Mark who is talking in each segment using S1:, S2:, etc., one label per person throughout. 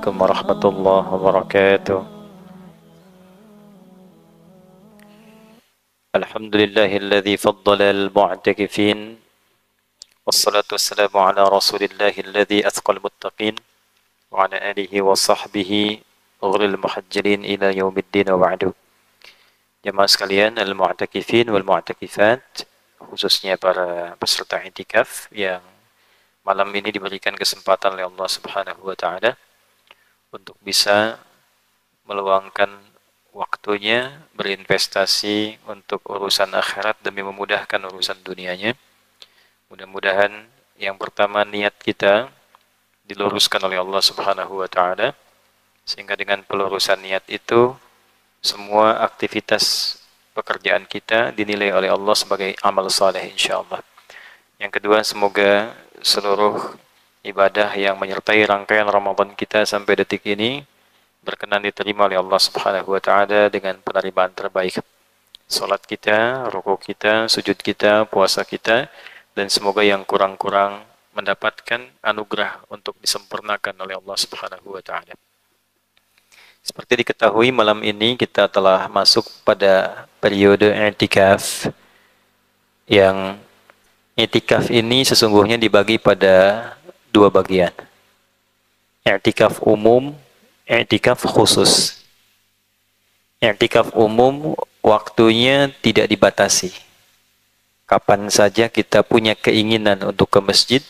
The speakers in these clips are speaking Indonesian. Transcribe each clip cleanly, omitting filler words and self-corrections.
S1: Assalamualaikum warahmatullahi wabarakatuh. Alhamdulillahilladzi faddala al-mu'takifin wassalatu wassalamu ala rasulillahilladzi athqal muttaqin wa ala alihi wa sahbihi ghuril muhajjalin ila yaumiddin wa ba'du. Jemaah sekalian, al-mu'takifin wal mu'takifat, khususnya para peserta i'tikaf yang malam ini diberikan kesempatan oleh Allah Subhanahu wa taala untuk bisa meluangkan waktunya berinvestasi untuk urusan akhirat demi memudahkan urusan dunianya. Mudah-mudahan yang pertama niat kita diluruskan oleh Allah Subhanahu wa taala, sehingga dengan pelurusan niat itu semua aktivitas pekerjaan kita dinilai oleh Allah sebagai amal saleh insyaallah. Yang kedua, semoga seluruh ibadah yang menyertai rangkaian Ramadan kita sampai detik ini berkenan diterima oleh Allah Subhanahu wa taala dengan penerimaan terbaik. Salat kita, rukuk kita, sujud kita, puasa kita, dan semoga yang kurang-kurang mendapatkan anugerah untuk disempurnakan oleh Allah Subhanahu wa taala. Seperti diketahui, malam ini kita telah masuk pada periode i'tikaf, yang i'tikaf ini sesungguhnya dibagi pada dua bagian. I'tikaf umum, i'tikaf khusus. I'tikaf umum waktunya tidak dibatasi. Kapan saja kita punya keinginan untuk ke masjid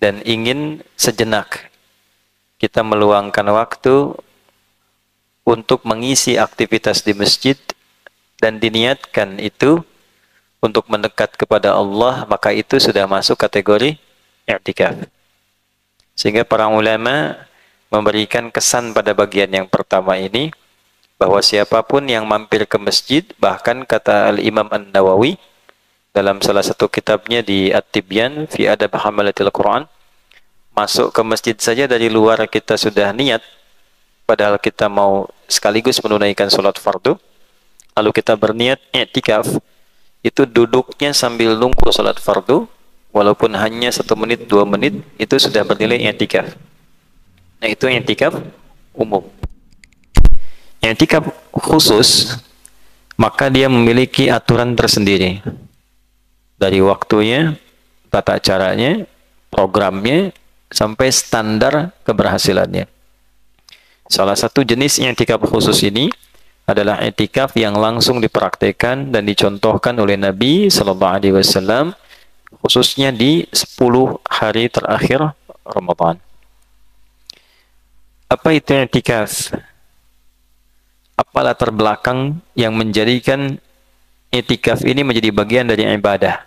S1: dan ingin sejenak kita meluangkan waktu untuk mengisi aktivitas di masjid dan diniatkan itu untuk mendekat kepada Allah, maka itu sudah masuk kategori i'tikaf. Sehingga para ulama memberikan kesan pada bagian yang pertama ini, bahwa siapapun yang mampir ke masjid, bahkan kata Al-Imam An-Nawawi dalam salah satu kitabnya di At-Tibyan fi Adab Hamalatil Quran, masuk ke masjid saja dari luar kita sudah niat, padahal kita mau sekaligus menunaikan sholat fardu, lalu kita berniat i'tikaf, itu duduknya sambil nunggu sholat fardu, walaupun hanya 1 menit, 2 menit, itu sudah bernilai i'tikaf. Nah, itu i'tikaf umum. I'tikaf khusus, maka dia memiliki aturan tersendiri. Dari waktunya, tata caranya, programnya, sampai standar keberhasilannya. Salah satu jenis i'tikaf khusus ini adalah i'tikaf yang langsung dipraktekkan dan dicontohkan oleh Nabi Sallallahu Alaihi Wasallam, khususnya di 10 hari terakhir Ramadan. Apa itu i'tikaf? Apa latar belakang yang menjadikan i'tikaf ini menjadi bagian dari ibadah?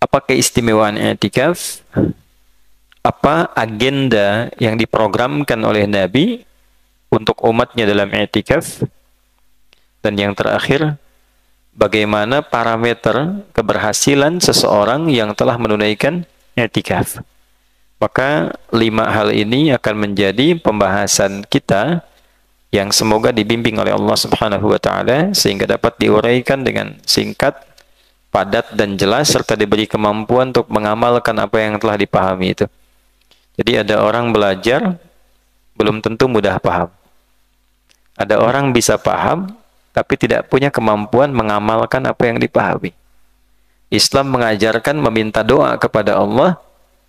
S1: Apa keistimewaan i'tikaf? Apa agenda yang diprogramkan oleh Nabi untuk umatnya dalam i'tikaf? Dan yang terakhir, bagaimana parameter keberhasilan seseorang yang telah menunaikan i'tikaf? Maka 5 hal ini akan menjadi pembahasan kita yang semoga dibimbing oleh Allah Subhanahu wa taala sehingga dapat diuraikan dengan singkat, padat dan jelas, serta diberi kemampuan untuk mengamalkan apa yang telah dipahami itu. Jadi ada orang belajar belum tentu mudah paham. Ada orang bisa paham tapi tidak punya kemampuan mengamalkan apa yang dipahami. Islam mengajarkan meminta doa kepada Allah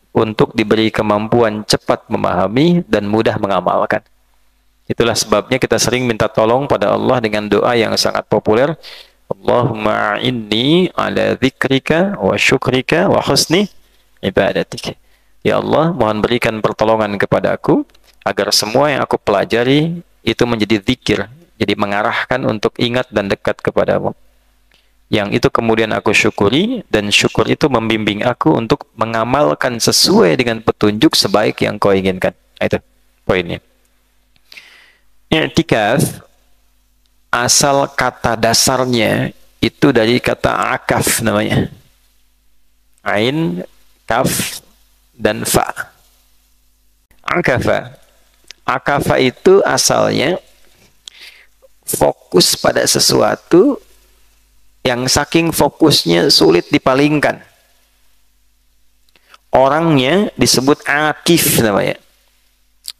S1: untuk diberi kemampuan cepat memahami dan mudah mengamalkan. Itulah sebabnya kita sering minta tolong pada Allah dengan doa yang sangat populer, Allahumma inni ala dzikrika wa syukrika wa husni ibadatik. Ya Allah, mohon berikan pertolongan kepada aku agar semua yang aku pelajari itu menjadi zikir, jadi mengarahkan untuk ingat dan dekat kepadamu. Yang itu kemudian aku syukuri, dan syukur itu membimbing aku untuk mengamalkan sesuai dengan petunjuk sebaik yang kau inginkan. Itu poinnya. I'tikaf, asal kata dasarnya itu dari kata akaf namanya. Ain, kaf, dan fa. Akafa. Akafa itu asalnya fokus pada sesuatu yang saking fokusnya sulit dipalingkan. Orangnya disebut akif namanya.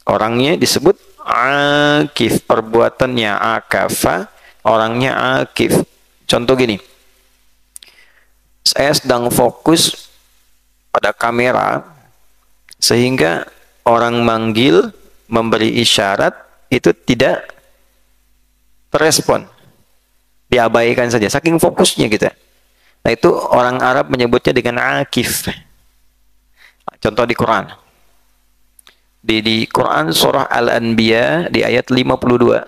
S1: orangnya disebut akif, perbuatannya akafa, orangnya akif. Contoh gini, saya sedang fokus pada kamera sehingga orang manggil, memberi isyarat itu tidak terrespon, diabaikan saja, saking fokusnya kita. Nah itu orang Arab menyebutnya dengan akif. Contoh di Quran. Di Quran surah Al-Anbiya di ayat 52.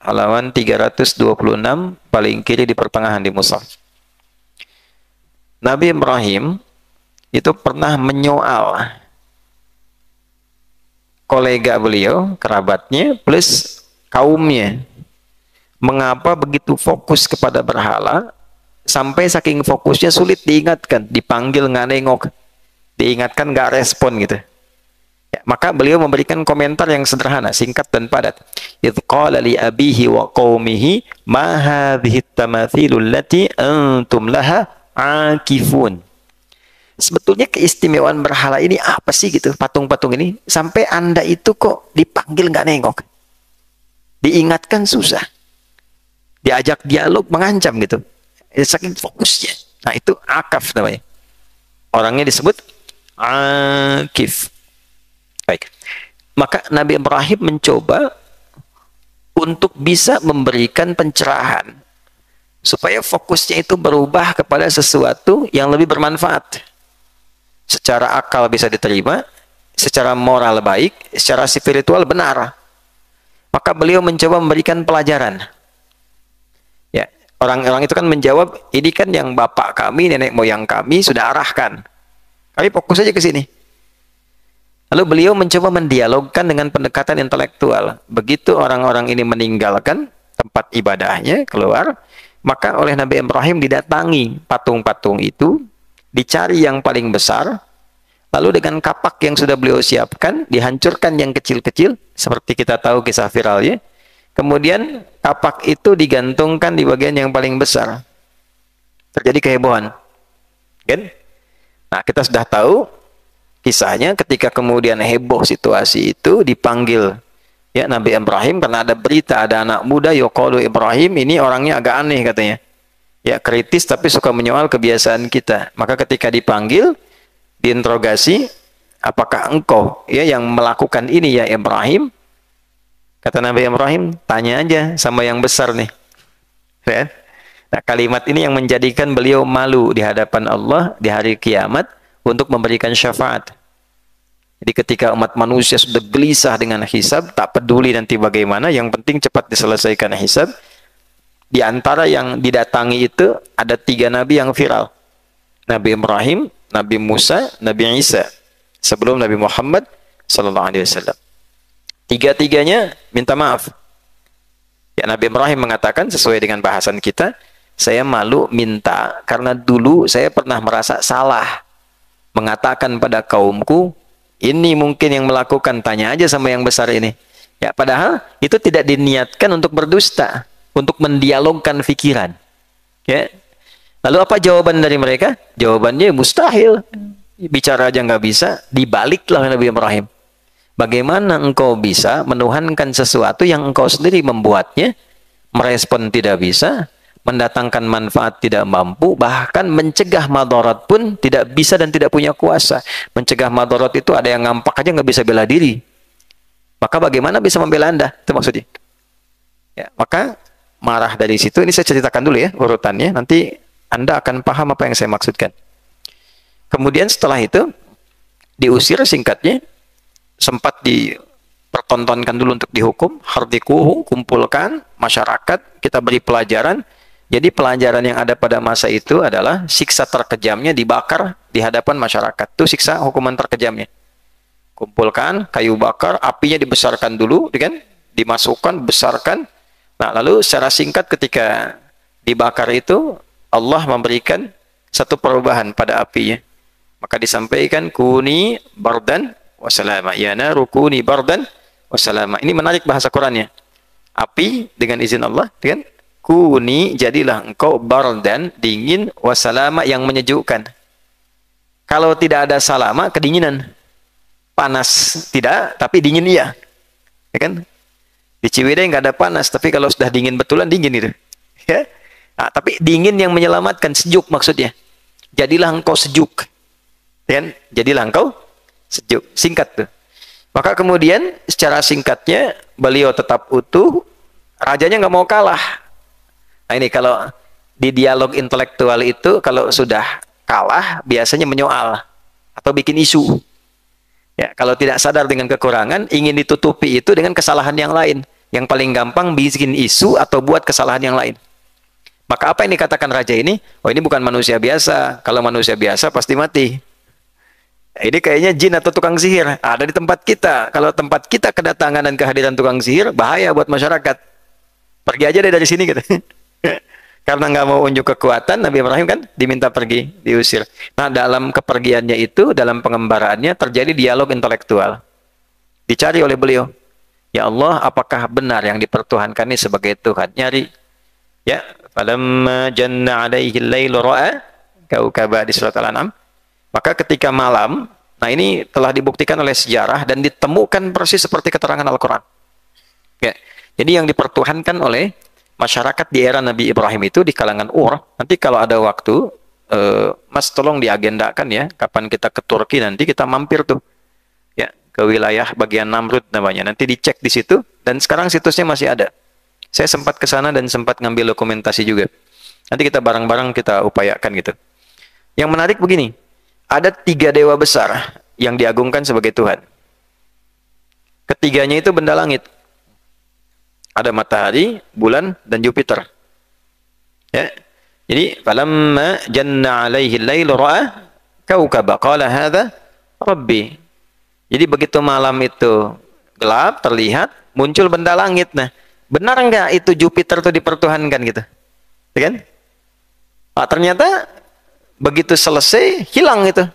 S1: Halaman 326 paling kiri di pertengahan di mushaf. Nabi Ibrahim itu pernah menyoal kolega beliau, kerabatnya, plus kaumnya. Mengapa begitu fokus kepada berhala, sampai saking fokusnya sulit diingatkan, dipanggil nggak nengok, diingatkan nggak respon gitu. Ya, maka beliau memberikan komentar yang sederhana, singkat dan padat. Idh qala li abihi wa qaumihi ma hadhihi at-tamathilul lati antum laha akifun. Sebetulnya keistimewaan berhala ini apa sih gitu, patung-patung ini, sampai Anda itu kok dipanggil nggak nengok, diingatkan susah, diajak dialog mengancam gitu, saking fokusnya. Nah itu akaf namanya, orangnya disebut akif. Baik, maka Nabi Ibrahim mencoba untuk bisa memberikan pencerahan supaya fokusnya itu berubah kepada sesuatu yang lebih bermanfaat. Secara akal bisa diterima, secara moral baik, secara spiritual benar. Maka beliau mencoba memberikan pelajaran. Ya, orang-orang itu kan menjawab, ini kan yang bapak kami, nenek moyang kami sudah arahkan. Kami fokus saja ke sini. Lalu beliau mencoba mendialogkan dengan pendekatan intelektual. Begitu orang-orang ini meninggalkan tempat ibadahnya, keluar, maka oleh Nabi Ibrahim didatangi patung-patung itu, dicari yang paling besar, lalu dengan kapak yang sudah beliau siapkan, dihancurkan yang kecil-kecil, seperti kita tahu kisah viralnya. Kemudian kapak itu digantungkan di bagian yang paling besar. Terjadi kehebohan. Kan? Nah, kita sudah tahu kisahnya ketika kemudian heboh situasi itu, dipanggil ya Nabi Ibrahim karena ada berita ada anak muda yuqalu Ibrahim, ini orangnya agak aneh katanya. Ya, kritis tapi suka menyoal kebiasaan kita. Maka ketika dipanggil, diinterogasi, apakah engkau ya yang melakukan ini ya Ibrahim? Kata Nabi Ibrahim, tanya aja sama yang besar nih. Ya? Nah, kalimat ini yang menjadikan beliau malu di hadapan Allah di hari kiamat untuk memberikan syafaat. Jadi ketika umat manusia sudah gelisah dengan hisab, tak peduli nanti bagaimana, yang penting cepat diselesaikan hisab. Di antara yang didatangi itu ada 3 nabi yang viral. Nabi Ibrahim, Nabi Musa, Nabi Isa. Sebelum Nabi Muhammad sallallahu alaihi wasallam. 3-tiganya minta maaf. Ya, Nabi Ibrahim mengatakan sesuai dengan bahasan kita, saya malu minta karena dulu saya pernah merasa salah mengatakan pada kaumku, ini mungkin yang melakukan, tanya aja sama yang besar ini. Ya, padahal itu tidak diniatkan untuk berdusta, untuk mendialogkan pikiran. Ya. Lalu apa jawaban dari mereka? Jawabannya mustahil. Bicara aja nggak bisa, dibaliklah Nabi Ibrahim. Bagaimana engkau bisa menuhankan sesuatu yang engkau sendiri membuatnya, merespon tidak bisa, mendatangkan manfaat tidak mampu, bahkan mencegah madarat pun tidak bisa dan tidak punya kuasa. Mencegah madarat itu ada yang ngampak aja nggak bisa bela diri. Maka bagaimana bisa membela Anda? Itu maksudnya. Ya, maka marah dari situ. Ini saya ceritakan dulu ya urutannya. Nanti Anda akan paham apa yang saya maksudkan. Kemudian setelah itu diusir, singkatnya sempat dipertontonkan dulu untuk dihukum, hardikuhu, kumpulkan masyarakat, kita beri pelajaran. Jadi pelajaran yang ada pada masa itu adalah siksa terkejamnya dibakar di hadapan masyarakat. Itu siksa hukuman terkejamnya. Kumpulkan kayu bakar, apinya dibesarkan dulu, kan? Dimasukkan, besarkan. Nah, lalu secara singkat ketika dibakar itu, Allah memberikan satu perubahan pada apinya. Maka disampaikan, kuni bardan wassalama. Ya naru kuni bardan wassalama. Ini menarik bahasa Qurannya. Api dengan izin Allah, kan? Kuni, jadilah engkau bardan, dingin, wassalama, yang menyejukkan. Kalau tidak ada salama, kedinginan.
S2: panas tidak, tapi dingin iya. Ya kan? Di Ciwidey nggak ada panas, tapi kalau sudah dingin betulan dingin itu. Ya. Nah, tapi dingin yang menyelamatkan, sejuk maksudnya. Jadilah engkau sejuk. Ya kan? Jadilah engkau sejuk. Singkat tuh. Maka kemudian secara singkatnya beliau tetap utuh, rajanya nggak mau kalah. Nah ini kalau di dialog intelektual itu kalau sudah kalah biasanya menyoal atau bikin isu. Ya, kalau tidak sadar dengan kekurangan, ingin ditutupi itu dengan kesalahan yang lain. Yang paling gampang bikin isu atau buat kesalahan yang lain. Maka apa yang dikatakan raja ini? Oh, ini bukan manusia biasa. Kalau manusia biasa pasti mati. Ini kayaknya jin atau tukang sihir. Ada di tempat kita. Kalau tempat kita kedatangan dan kehadiran tukang sihir, bahaya buat masyarakat. Pergi aja deh dari sini gitu. Karena nggak mau unjuk kekuatan, Nabi Ibrahim kan diminta pergi, diusir. Nah, dalam kepergiannya itu, dalam pengembaraannya terjadi dialog intelektual. Dicari oleh beliau. Ya Allah, apakah benar yang dipertuhankan ini sebagai Tuhan? Nyari. Ya, falamma janna alaihi al-lailu ra'a kaukaba di surat Al-An'am. Maka ketika malam, nah ini telah dibuktikan oleh sejarah dan ditemukan persis seperti keterangan Al-Qur'an. Ya. Jadi yang dipertuhankan oleh masyarakat di era Nabi Ibrahim itu di kalangan Ur. Nanti kalau ada waktu, Mas tolong diagendakan ya, kapan kita ke Turki nanti kita mampir tuh. Ya, ke wilayah bagian Namrud namanya. Nanti dicek di situ dan sekarang situsnya masih ada. Saya sempat ke sana dan sempat ngambil dokumentasi juga. Nanti kita bareng-bareng kita upayakan gitu. Yang menarik begini, ada 3 dewa besar yang diagungkan sebagai Tuhan. Ketiganya itu benda langit. Ada matahari, bulan, dan Jupiter. Ya. Jadi, falamma janna alaihi al-lailu ra'a kaukaba qala hadza rabbi. Jadi begitu malam itu gelap, terlihat, muncul benda langit. Nah, benar enggak itu Jupiter itu dipertuhankan gitu? Ya kan? Nah, ternyata begitu selesai, hilang itu.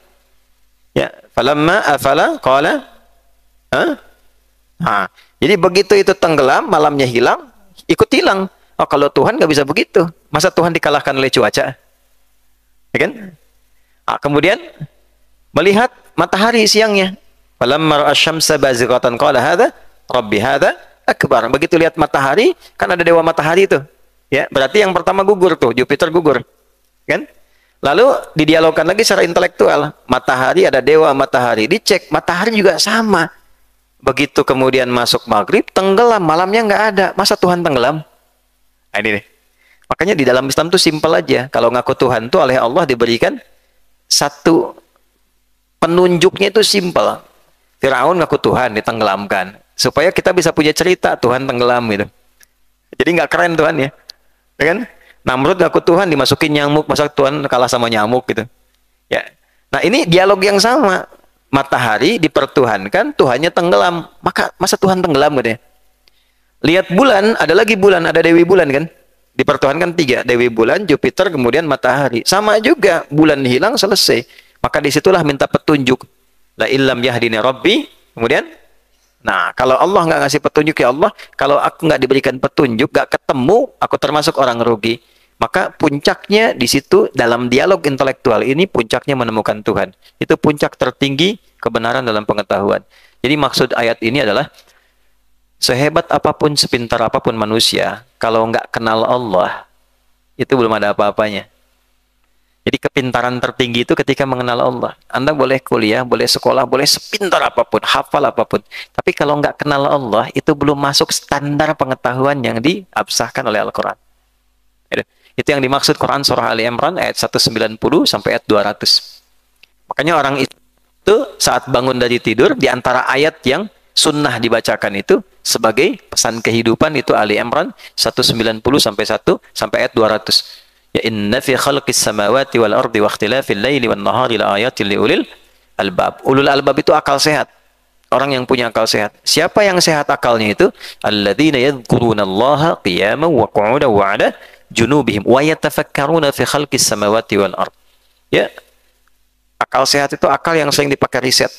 S2: Ya, falamma afala qala, Nah, jadi begitu itu tenggelam, malamnya hilang, ikut hilang. Oh, kalau Tuhan nggak bisa begitu. Masa Tuhan dikalahkan oleh cuaca? Ya kan? Nah, kemudian melihat matahari siangnya. Falamma ra'a asy-syamsa bazighatan qala hadza rabbi hadza akbar. Begitu lihat matahari, kan ada dewa matahari itu. Ya, berarti yang pertama gugur tuh, Jupiter gugur. Kan? Lalu didialogkan lagi secara intelektual. Matahari ada dewa matahari, dicek matahari juga sama. Begitu kemudian masuk maghrib, tenggelam, malamnya nggak ada. Masa Tuhan tenggelam? Nah, ini nih. Makanya di dalam Islam tuh simpel aja. Kalau ngaku Tuhan tuh oleh Allah diberikan satu penunjuknya itu simpel. Firaun ngaku Tuhan, ditenggelamkan. Supaya kita bisa punya cerita Tuhan tenggelam gitu. Jadi nggak keren Tuhan ya. Ya kan? Namrud ngaku Tuhan, dimasukin nyamuk, masa Tuhan kalah sama nyamuk gitu. Ya. Nah, ini dialog yang sama. Matahari dipertuhankan, Tuhannya tenggelam. Masa Tuhan tenggelam gitu ya? Lihat bulan, ada lagi bulan, ada Dewi Bulan kan? Dipertuhankan 3, Dewi Bulan, Jupiter, kemudian matahari. Sama juga, bulan hilang, selesai. Maka disitulah minta petunjuk. La illam yahdini Rabbi. Kemudian, nah kalau Allah nggak ngasih petunjuk ya Allah, kalau aku nggak diberikan petunjuk, nggak ketemu, aku termasuk orang rugi. Maka puncaknya di situ dalam dialog intelektual ini puncaknya menemukan Tuhan. Itu puncak tertinggi kebenaran dalam pengetahuan. Jadi maksud ayat ini adalah sehebat apapun, sepintar apapun manusia, kalau nggak kenal Allah, itu belum ada apa-apanya. Jadi kepintaran tertinggi itu ketika mengenal Allah. Anda boleh kuliah, boleh sekolah, boleh sepintar apapun, hafal apapun. Tapi kalau nggak kenal Allah, itu belum masuk standar pengetahuan yang diabsahkan oleh Al-Quran. Itu yang dimaksud Quran Surah Ali Imran ayat 190 sampai ayat 200. Makanya orang itu saat bangun dari tidur, di antara ayat yang sunnah dibacakan itu sebagai pesan kehidupan itu Ali Imran 190 sampai ayat 200. Ya inna fi khalqis samawati wal ardi wa ikhtilafil laili wan nahari la ayatin liulil albab. Ulul albab itu akal sehat. Orang yang punya akal sehat. Siapa yang sehat akalnya itu? Alladzina yadhkurunallaha qiyaman wa qu'udan wa 'ala junubihim wa yatafakkaruna fi khalqis samawati wal ard. Ya. Akal sehat itu akal yang sering dipakai riset.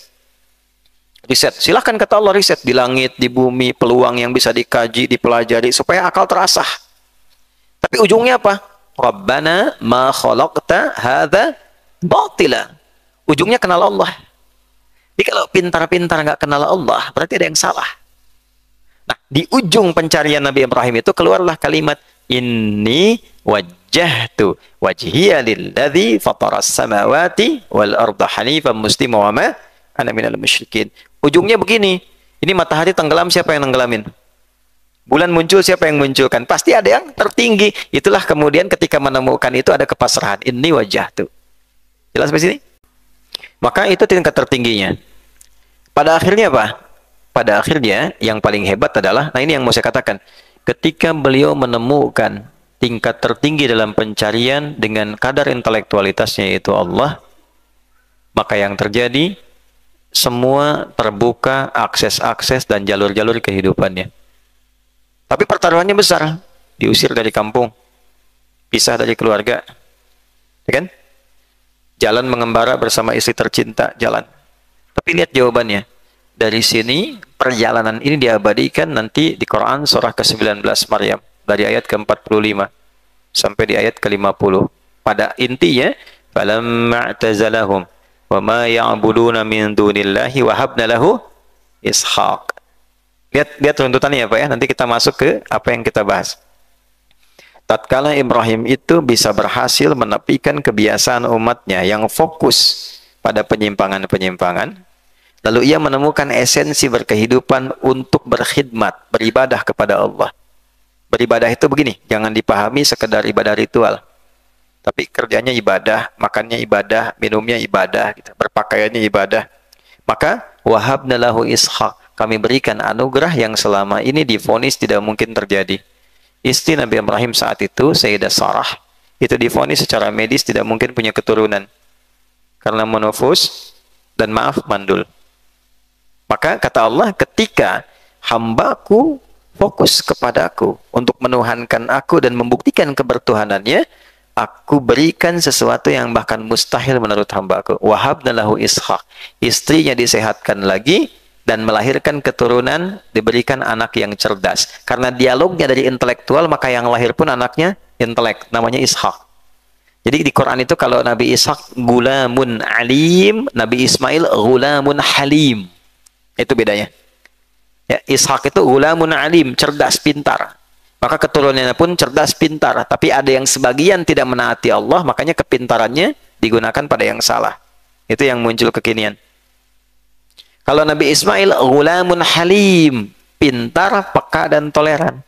S2: Riset. Silahkan kata Allah riset di langit, di bumi, peluang yang bisa dikaji, dipelajari supaya akal terasah. Tapi ujungnya apa? Rabbana ma khalaqta hadza batila. Ujungnya kenal Allah. Jadi kalau pintar-pintar nggak kenal Allah, berarti ada yang salah. Nah, di ujung pencarian Nabi Ibrahim itu keluarlah kalimat inni wajjahtu wajhiya lilladzi fataras samawati wal arda hanifan muslima wa ma ana minal musyrikin. Ujungnya begini. Ini matahari tenggelam, siapa yang nenggelamin? Bulan muncul, siapa yang munculkan? Pasti ada yang tertinggi. Itulah kemudian ketika menemukan itu ada kepasrahan. Inni wajjahtu. Jelas sampai sini? Maka itu tingkat tertingginya. Pada akhirnya apa? Pada akhirnya yang paling hebat adalah, nah ini yang mau saya katakan, ketika beliau menemukan tingkat tertinggi dalam pencarian dengan kadar intelektualitasnya yaitu Allah, maka yang terjadi semua terbuka akses-akses dan jalur-jalur kehidupannya. Tapi pertaruhannya besar, diusir dari kampung, pisah dari keluarga, ya kan? Jalan mengembara bersama istri tercinta, jalan. Tapi lihat jawabannya. Dari sini, perjalanan ini diabadikan nanti di Quran surah ke-19 Maryam. Dari ayat ke-45 sampai di ayat ke-50. Pada intinya, فَلَمَّا اعْتَزَلَهُمْ وَمَا يَعْبُدُونَ مِنْ دُونِ اللَّهِ وَهَبْنَ لَهُ إِسْحَاقَ. Lihat runtutannya ya Pak ya. Nanti kita masuk ke apa yang kita bahas. Tatkala Ibrahim itu bisa berhasil menepikan kebiasaan umatnya yang fokus pada penyimpangan-penyimpangan, lalu ia menemukan esensi berkehidupan untuk berkhidmat, beribadah kepada Allah. Beribadah itu begini, jangan dipahami sekedar ibadah ritual, tapi kerjanya ibadah, makannya ibadah, minumnya ibadah, gitu. Berpakaiannya ibadah. Maka wahabna lahu Ishaq, kami berikan anugerah yang selama ini divonis tidak mungkin terjadi. Istri Nabi Ibrahim saat itu, Sayyidah Sarah, itu divonis secara medis tidak mungkin punya keturunan karena monofus dan mandul. Maka kata Allah, ketika hambaku fokus kepadaku untuk menuhankan aku dan membuktikan kebertuhanannya, aku berikan sesuatu yang bahkan mustahil menurut hambaku. Wahabna lahu Ishaq, istrinya disehatkan lagi dan melahirkan keturunan, diberikan anak yang cerdas. Karena dialognya dari intelektual, maka yang lahir pun anaknya intelek, namanya Ishaq. Jadi di Quran itu kalau Nabi Ishaq gulamun alim, Nabi Ismail gulamun halim. Itu bedanya. Ya, Ishaq itu gulamun alim, cerdas, pintar. Maka keturunannya pun cerdas, pintar. Tapi ada yang sebagian tidak menaati Allah, makanya kepintarannya digunakan pada yang salah. Itu yang muncul kekinian. Kalau Nabi Ismail gulamun halim, pintar, peka dan toleran.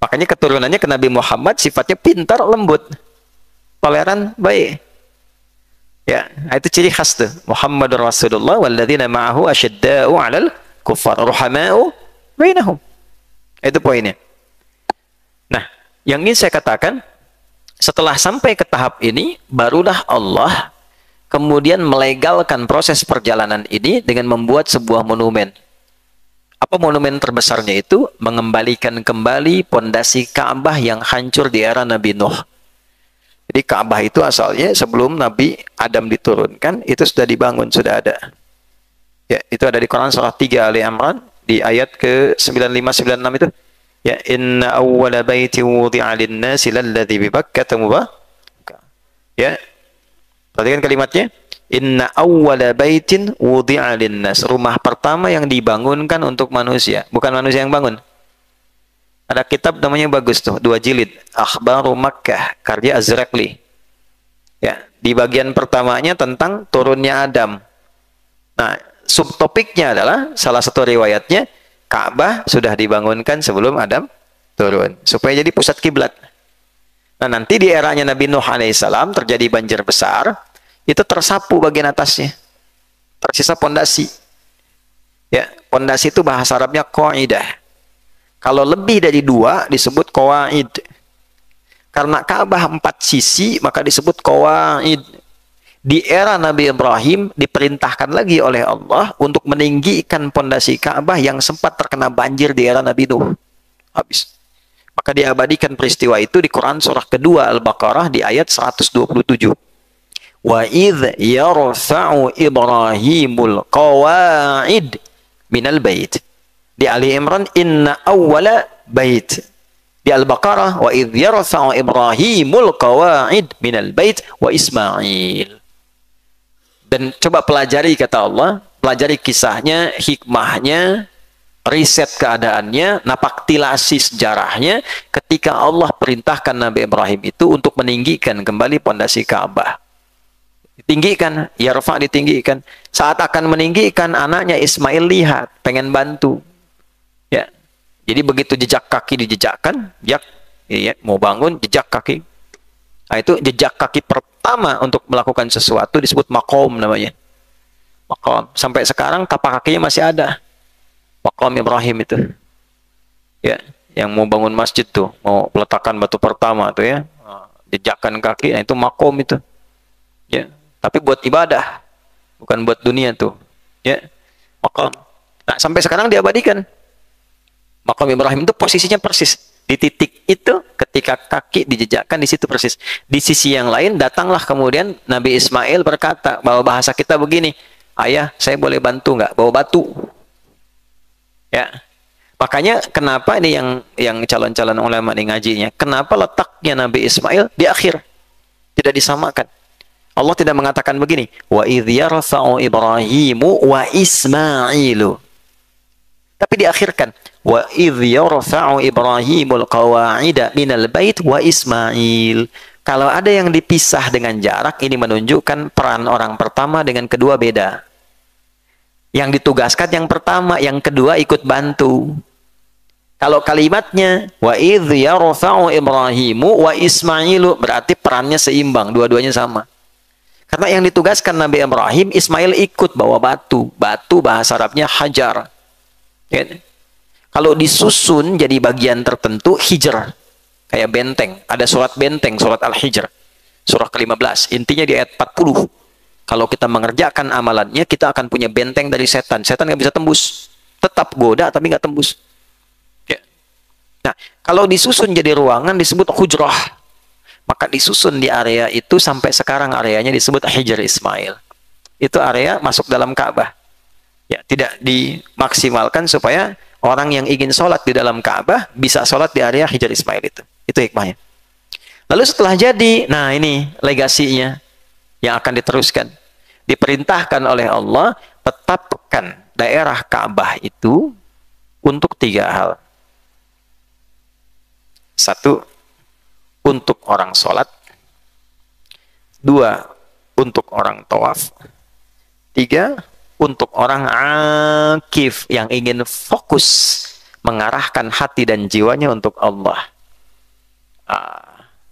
S2: Makanya keturunannya ke Nabi Muhammad sifatnya pintar, lembut, toleran, baik. Ya, itu ciri khas tuh. Muhammadur Rasulullah walladzina ma'ahu asyadda'u 'alal kuffar ruhama'u bainahum. Itu poinnya. Nah, yang ingin saya katakan, setelah sampai ke tahap ini, barulah Allah kemudian melegalkan proses perjalanan ini dengan membuat sebuah monumen. Apa monumen terbesarnya itu? Mengembalikan kembali pondasi Ka'bah yang hancur di era Nabi Nuh. Jadi Ka'bah itu asalnya sebelum Nabi Adam diturunkan, itu sudah dibangun, sudah ada. Ya, itu ada di Quran surah 3 Ali Imran di ayat ke-95-96 itu. Ya, inna awwala baiti wudi'a lin-nasi lalladzi bi Bakkah mubarak. Ya. Perhatikan kalimatnya. Inna awwala baitin wudi'a lin-nas. Rumah pertama yang dibangunkan untuk manusia, bukan manusia yang bangun. Ada kitab namanya bagus tuh, 2 jilid, Akhbaru Makkah, karya Az-Ziraqli. Ya, di bagian pertamanya tentang turunnya Adam. Nah, subtopiknya adalah salah satu riwayatnya Ka'bah sudah dibangunkan sebelum Adam turun supaya jadi pusat kiblat. Nah, nanti di eranya Nabi Nuh alaihissalam terjadi banjir besar, itu tersapu bagian atasnya, tersisa pondasi. Ya, pondasi itu bahasa Arabnya qaidah. Kalau lebih dari 2 disebut qawaid. Karena Ka'bah 4 sisi, maka disebut qawaid. Di era Nabi Ibrahim diperintahkan lagi oleh Allah untuk meninggikan pondasi Ka'bah yang sempat terkena banjir di era Nabi Nuh. Habis. Maka diabadikan peristiwa itu di Quran surah kedua Al-Baqarah di ayat 127. Wa idh yarfa'u Ibrahimul qawaid minal bait. Di Ali Imran inna awwala bait. Di Al-Baqarah wa idh yarfa'u Ibrahimul qawaid minal bait wa Ismail. Dan coba pelajari kata Allah, pelajari kisahnya, hikmahnya, riset keadaannya, napaktilasi sejarahnya ketika Allah perintahkan Nabi Ibrahim itu untuk meninggikan kembali pondasi Ka'bah. Ditinggikan, yarfa ditinggikan. Saat akan meninggikan, anaknya Ismail lihat, pengen bantu. Ya. Jadi begitu jejak kaki dijejakkan, ya, mau bangun jejak kaki. Nah, itu jejak kaki pertama untuk melakukan sesuatu disebut maqam namanya. Maqam. Sampai sekarang tapak kakinya masih ada. Maqam Ibrahim itu. Ya, yang mau bangun masjid tuh, mau peletakan batu pertama tuh ya. Jejakkan kaki, nah itu maqam itu. Ya, tapi buat ibadah, bukan buat dunia tuh. Ya, maqam. Nah, sampai sekarang diabadikan. Maqam Ibrahim itu posisinya persis di titik itu ketika kaki dijejakkan di situ persis. Di sisi yang lain datanglah kemudian Nabi Ismail berkata bahwa bahasa kita begini, ayah saya boleh bantu nggak bawa batu? Ya, makanya kenapa ini yang calon-calon ulama nih ngajinya, kenapa letaknya Nabi Ismail di akhir, tidak disamakan? Allah tidak mengatakan begini, wa idh yarfa'u Ibrahimu wa Ismailu, tapi diakhirkan wa idh yarfa'u Ibrahimul qawa'ida minal bait wa Ismail. Kalau ada yang dipisah dengan jarak, ini menunjukkan peran orang pertama dengan kedua beda. Yang ditugaskan yang pertama, yang kedua ikut bantu. Kalau kalimatnya wa idh yarfa'u Ibrahimu wa Ismailu, berarti perannya seimbang, dua-duanya sama. Karena yang ditugaskan Nabi Ibrahim, Ismail ikut bawa batu. Batu bahasa Arabnya hajar. Ya. Kalau disusun jadi bagian tertentu, hijr. Kayak benteng. Ada surat benteng, surat Al-Hijr. Surah ke-15. Intinya di ayat 40. Kalau kita mengerjakan amalannya, kita akan punya benteng dari setan. Setan nggak bisa tembus. Tetap goda, tapi nggak tembus. Ya. Nah, kalau disusun jadi ruangan, disebut hujrah. Maka disusun di area itu sampai sekarang areanya disebut Hijr Ismail. Itu area masuk dalam Ka'bah. Ya, tidak dimaksimalkan supaya orang yang ingin sholat di dalam Ka'bah bisa sholat di area Hijr Ismail itu. Itu hikmahnya. Lalu setelah jadi, nah ini legasinya yang akan diteruskan. Diperintahkan oleh Allah, tetapkan daerah Ka'bah itu untuk 3 hal. 1, untuk orang sholat. 2, untuk orang tawaf. 3, untuk orang akif yang ingin fokus mengarahkan hati dan jiwanya untuk Allah.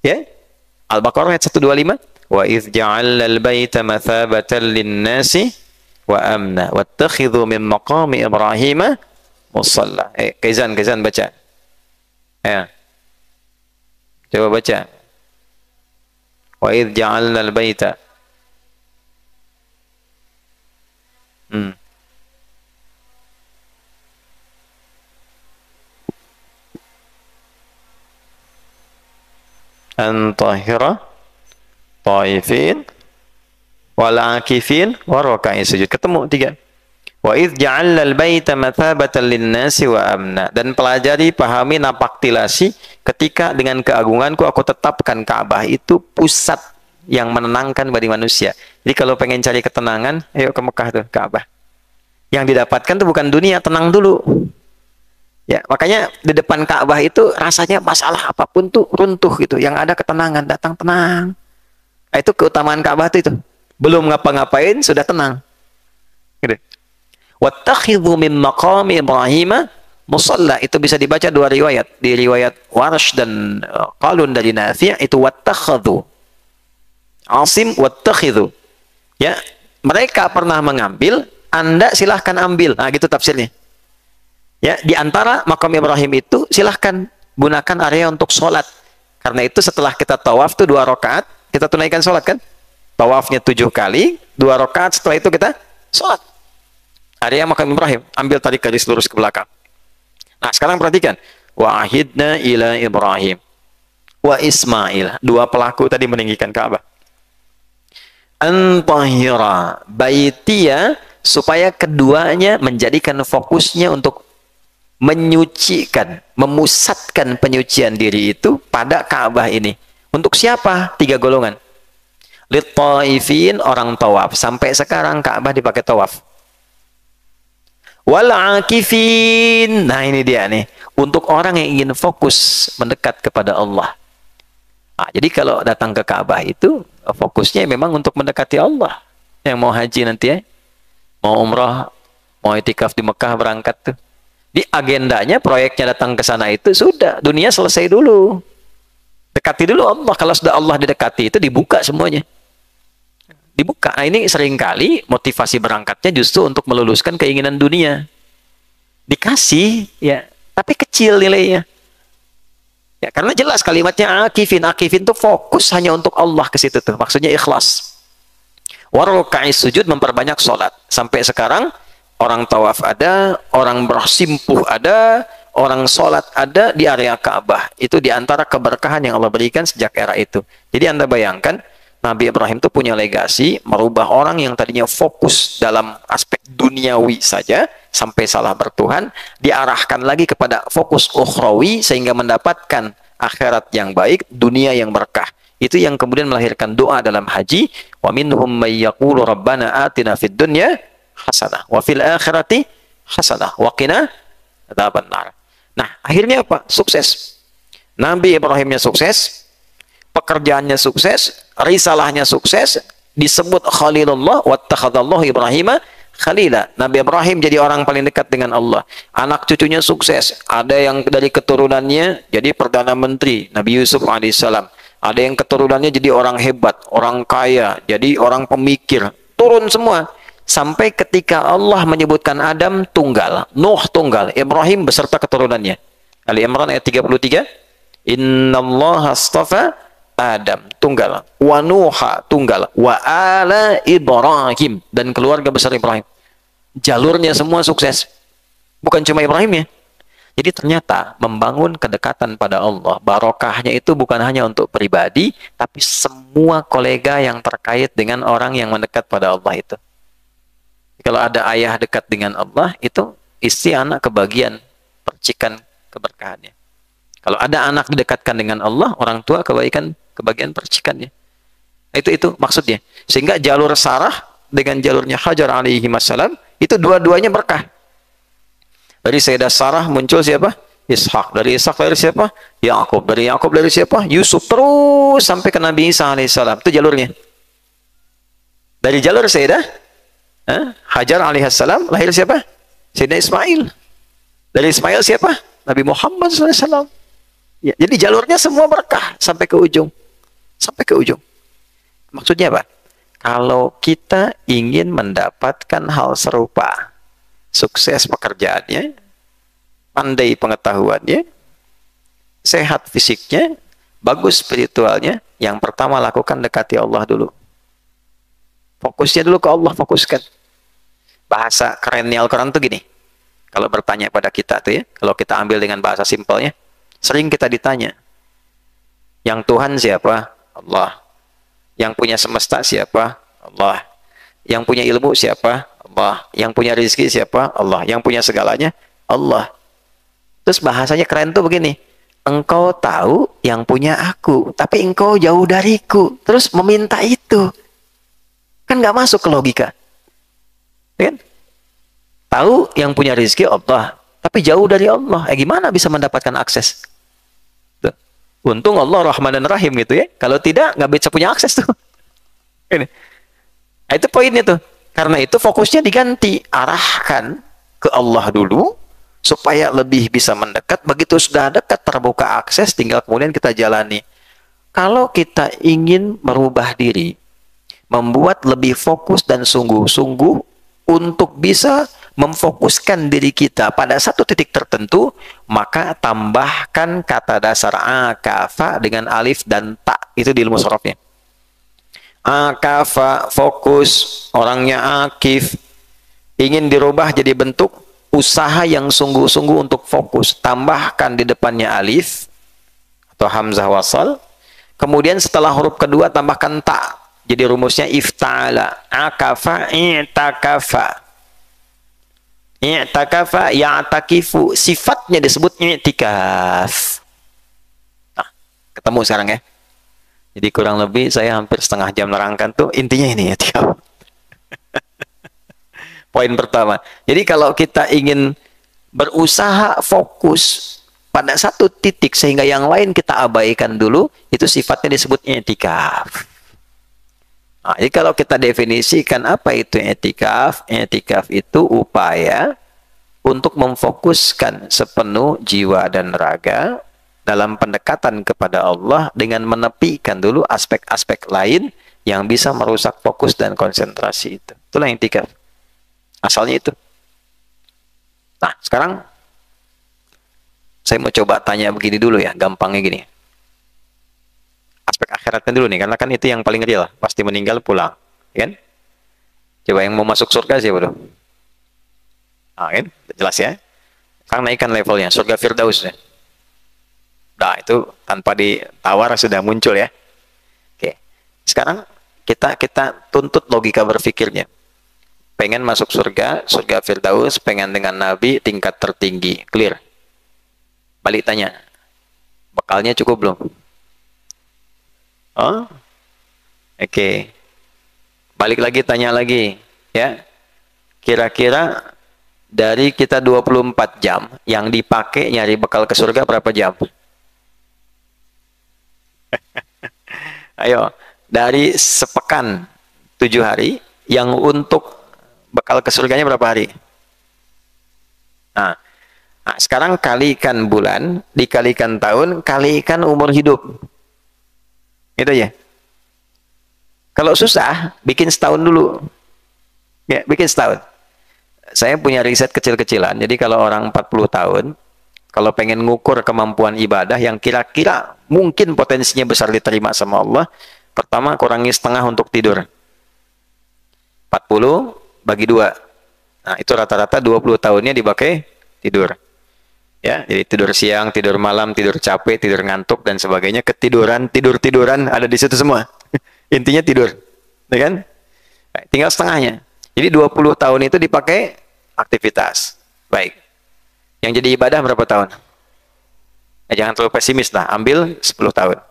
S2: Ya, Al-Baqarah ayat 125. Wa idh ja'alna al-baita mathabatan lin-nasi wa amna wattakhidhu min maqami Ibrahim musalla. Kaizan baca. Ya. Coba baca. Wa idh ja'alna al-baita. Antahira taifin wal akifin waraka'i sujud. Ketemu 3. Wa idh ja'alna al-baita mathabatan lin-nasi wa amna. Dan pelajari, pahami, napaktilasi ketika dengan keagunganku aku tetapkan Ka'bah itu pusat yang menenangkan bagi manusia. Jadi kalau pengen cari ketenangan, ayo ke Mekah tuh, Ka'bah. Yang didapatkan tuh bukan dunia, tenang dulu. Ya, makanya di depan Ka'bah itu rasanya masalah apapun tuh runtuh gitu. Yang ada ketenangan, datang tenang. Nah, itu keutamaan Ka'bah itu. Belum ngapa-ngapain sudah tenang. Gitu. Wattakhidhu min maqami Ibrahim musalla. Itu bisa dibaca 2 riwayat. Di riwayat Warsh dan Qalun dari Nafi' itu wattakhadhu. Asim wattakhidhu. Ya, mereka pernah mengambil, Anda silahkan ambil. Nah, gitu tafsirnya. Ya, di antara makam Ibrahim itu silahkan gunakan area untuk sholat. Karena itu setelah kita tawaf tuh 2 rakaat, kita tunaikan sholat kan? Tawafnya 7 kali, 2 rakaat setelah itu kita sholat. Area makam Ibrahim, ambil tarik garis lurus ke belakang. Nah, sekarang perhatikan. Wa ahidna ila Ibrahim wa Ismail. 2 pelaku tadi meninggikan Ka'bah. Antahira baitiya, supaya keduanya menjadikan fokusnya untuk menyucikan, memusatkan penyucian diri itu pada Ka'bah ini. Untuk siapa? 3 golongan. Lit-taifin, orang tawaf. Sampai sekarang Ka'bah dipakai tawaf. Wal akifin. Nah, ini dia nih. Untuk orang yang ingin fokus mendekat kepada Allah. Nah, jadi kalau datang ke Ka'bah itu fokusnya memang untuk mendekati Allah. Yang mau haji nanti ya, mau umrah, mau itikaf di Mekah berangkat tuh. Di agendanya proyeknya datang ke sana itu sudah dunia selesai dulu. Dekati dulu Allah. Kalau sudah Allah didekati itu dibuka semuanya. Dibuka. Nah, ini seringkali motivasi berangkatnya justru untuk meluluskan keinginan dunia. Dikasih ya, tapi kecil nilainya. Ya, karena jelas kalimatnya akifin. Akifin itu fokus hanya untuk Allah ke situ tuh. Maksudnya ikhlas. Waruka'is sujud, memperbanyak sholat. Sampai sekarang orang tawaf ada, orang bersimpuh ada, orang sholat ada di area Ka'bah. Itu diantara keberkahan yang Allah berikan sejak era itu. Jadi Anda bayangkan, Nabi Ibrahim itu punya legasi, merubah orang yang tadinya fokus dalam aspek duniawi saja, sampai salah bertuhan, diarahkan lagi kepada fokus ukhrawi, sehingga mendapatkan akhirat yang baik, dunia yang berkah. Itu yang kemudian melahirkan doa dalam haji, wa minhum may yaqulu rabbana atina fid dunya hasanah wa fil akhirati hasanah wa qina adzabannar. Nah, akhirnya apa? Sukses. Nabi Ibrahimnya sukses, pekerjaannya sukses, risalahnya sukses, disebut Khalilullah, wattakhadallahu Ibrahima Khalila. Nabi Ibrahim jadi orang paling dekat dengan Allah. Anak cucunya sukses. Ada yang dari keturunannya jadi Perdana Menteri, Nabi Yusuf alaihissalam. Ada yang keturunannya jadi orang hebat, orang kaya, jadi orang pemikir. Turun semua. Sampai ketika Allah menyebutkan Adam tunggal, Nuh tunggal, Ibrahim beserta keturunannya. Ali Imran ayat 33. Innallaha astafa Adam tunggal, wa Nuha tunggal, wa ala Ibrahim, dan keluarga besar Ibrahim. Jalurnya semua sukses. Bukan cuma Ibrahim ya. Jadi ternyata membangun kedekatan pada Allah, barokahnya itu bukan hanya untuk pribadi, tapi semua kolega yang terkait dengan orang yang mendekat pada Allah itu. Kalau ada ayah dekat dengan Allah, itu istri anak kebagian percikan keberkahannya. Kalau ada anak didekatkan dengan Allah, orang tua kebagian percikannya. Itu maksudnya. Sehingga jalur Sarah dengan jalurnya Hajar alaihi wassalam, itu dua-duanya berkah. Dari Sayyidah Sarah muncul siapa? Ishak. Dari Ishak dari siapa? Yakub. Dari Yakub dari siapa? Yusuf. Terus sampai ke Nabi Isa alaihissalam. Itu jalurnya. Dari jalur Sayyidah Hajar alaihissalam lahir siapa? Sayyidina Ismail. Dari Ismail siapa? Nabi Muhammad SAW. Ya, jadi jalurnya semua berkah sampai ke ujung. Sampai ke ujung. Maksudnya apa? Kalau kita ingin mendapatkan hal serupa, sukses pekerjaannya, pandai pengetahuannya, sehat fisiknya, bagus spiritualnya, yang pertama lakukan dekati Allah dulu. Fokusnya dulu ke Allah, fokuskan. Bahasa kerennya Al-Quran tuh gini. Kalau bertanya pada kita tuh ya, kalau kita ambil dengan bahasa simpelnya, sering kita ditanya, yang Tuhan siapa? Allah. Yang punya semesta siapa? Allah. Yang punya ilmu siapa? Allah. Yang punya rezeki siapa? Allah. Yang punya segalanya? Allah. Terus bahasanya keren tuh begini, engkau tahu yang punya aku, tapi engkau jauh dariku, terus meminta itu. Kan nggak masuk ke logika. Kan? Tahu yang punya rezeki Allah, tapi jauh dari Allah. Gimana bisa mendapatkan akses? Tuh. Untung Allah Rahman dan Rahim gitu ya. Kalau tidak, nggak bisa punya akses tuh. Ini. Nah, itu poinnya tuh. Karena itu fokusnya diganti. Arahkan ke Allah dulu, supaya lebih bisa mendekat. Begitu sudah dekat, terbuka akses, tinggal kemudian kita jalani. Kalau kita ingin merubah diri, membuat lebih fokus dan sungguh-sungguh untuk bisa memfokuskan diri kita pada satu titik tertentu, maka tambahkan kata dasar akafa dengan alif dan ta. Itu di ilmu sorofnya. Akafa, fokus, orangnya akif, ingin dirubah jadi bentuk usaha yang sungguh-sungguh untuk fokus. Tambahkan di depannya alif atau hamzah wasal. Kemudian setelah huruf kedua tambahkan ta. Jadi rumusnya ifta'ala, akafa, i'takafa. I'takafa, ya'takifu. Sifatnya disebut i'tikaf. Nah, ketemu sekarang ya. Jadi kurang lebih saya hampir setengah jam nerangkan tuh intinya ini ya. Poin pertama. Jadi kalau kita ingin berusaha fokus pada satu titik sehingga yang lain kita abaikan dulu, itu sifatnya disebut i'tikaf. Nah, jadi kalau kita definisikan apa itu i'tikaf, i'tikaf itu upaya untuk memfokuskan sepenuh jiwa dan raga dalam pendekatan kepada Allah dengan menepikan dulu aspek-aspek lain yang bisa merusak fokus dan konsentrasi itu. Itulah i'tikaf. Asalnya itu. Nah, sekarang saya mau coba tanya begini dulu ya, gampangnya gini. Aspek akhiratnya dulu nih, karena kan itu yang paling real. Pasti meninggal pulang, kan? Coba yang mau masuk surga siapa dulu? Nah, kan? Jelas ya. Sekarang naikkan levelnya, surga Firdaus ya. Nah, itu tanpa ditawar sudah muncul ya. Oke. Sekarang kita tuntut logika berpikirnya. Pengen masuk surga, surga Firdaus, pengen dengan Nabi tingkat tertinggi, clear. Balik tanya, bekalnya cukup belum? Oh, oke. Balik lagi tanya lagi, ya. Kira-kira dari kita 24 jam yang dipakai nyari bekal ke surga berapa jam? Ayo, dari sepekan 7 hari yang untuk bekal ke surganya berapa hari? Nah, sekarang kalikan bulan, dikalikan tahun, kalikan umur hidup. Itu ya. Kalau susah, bikin setahun dulu. Ya, bikin setahun. Saya punya riset kecil-kecilan. Jadi kalau orang 40 tahun, kalau pengen ngukur kemampuan ibadah yang kira-kira mungkin potensinya besar diterima sama Allah, pertama kurangi setengah untuk tidur. 40 bagi 2. Nah, itu rata-rata 20 tahunnya dipakai tidur. Ya, jadi tidur siang, tidur malam, tidur capek, tidur ngantuk dan sebagainya, ketiduran, tidur-tiduran ada di situ semua. Intinya tidur, ya kan? Nah, tinggal setengahnya. Jadi 20 tahun itu dipakai aktivitas. Baik. Yang jadi ibadah berapa tahun? Jangan terlalu pesimis lah, ambil 10 tahun.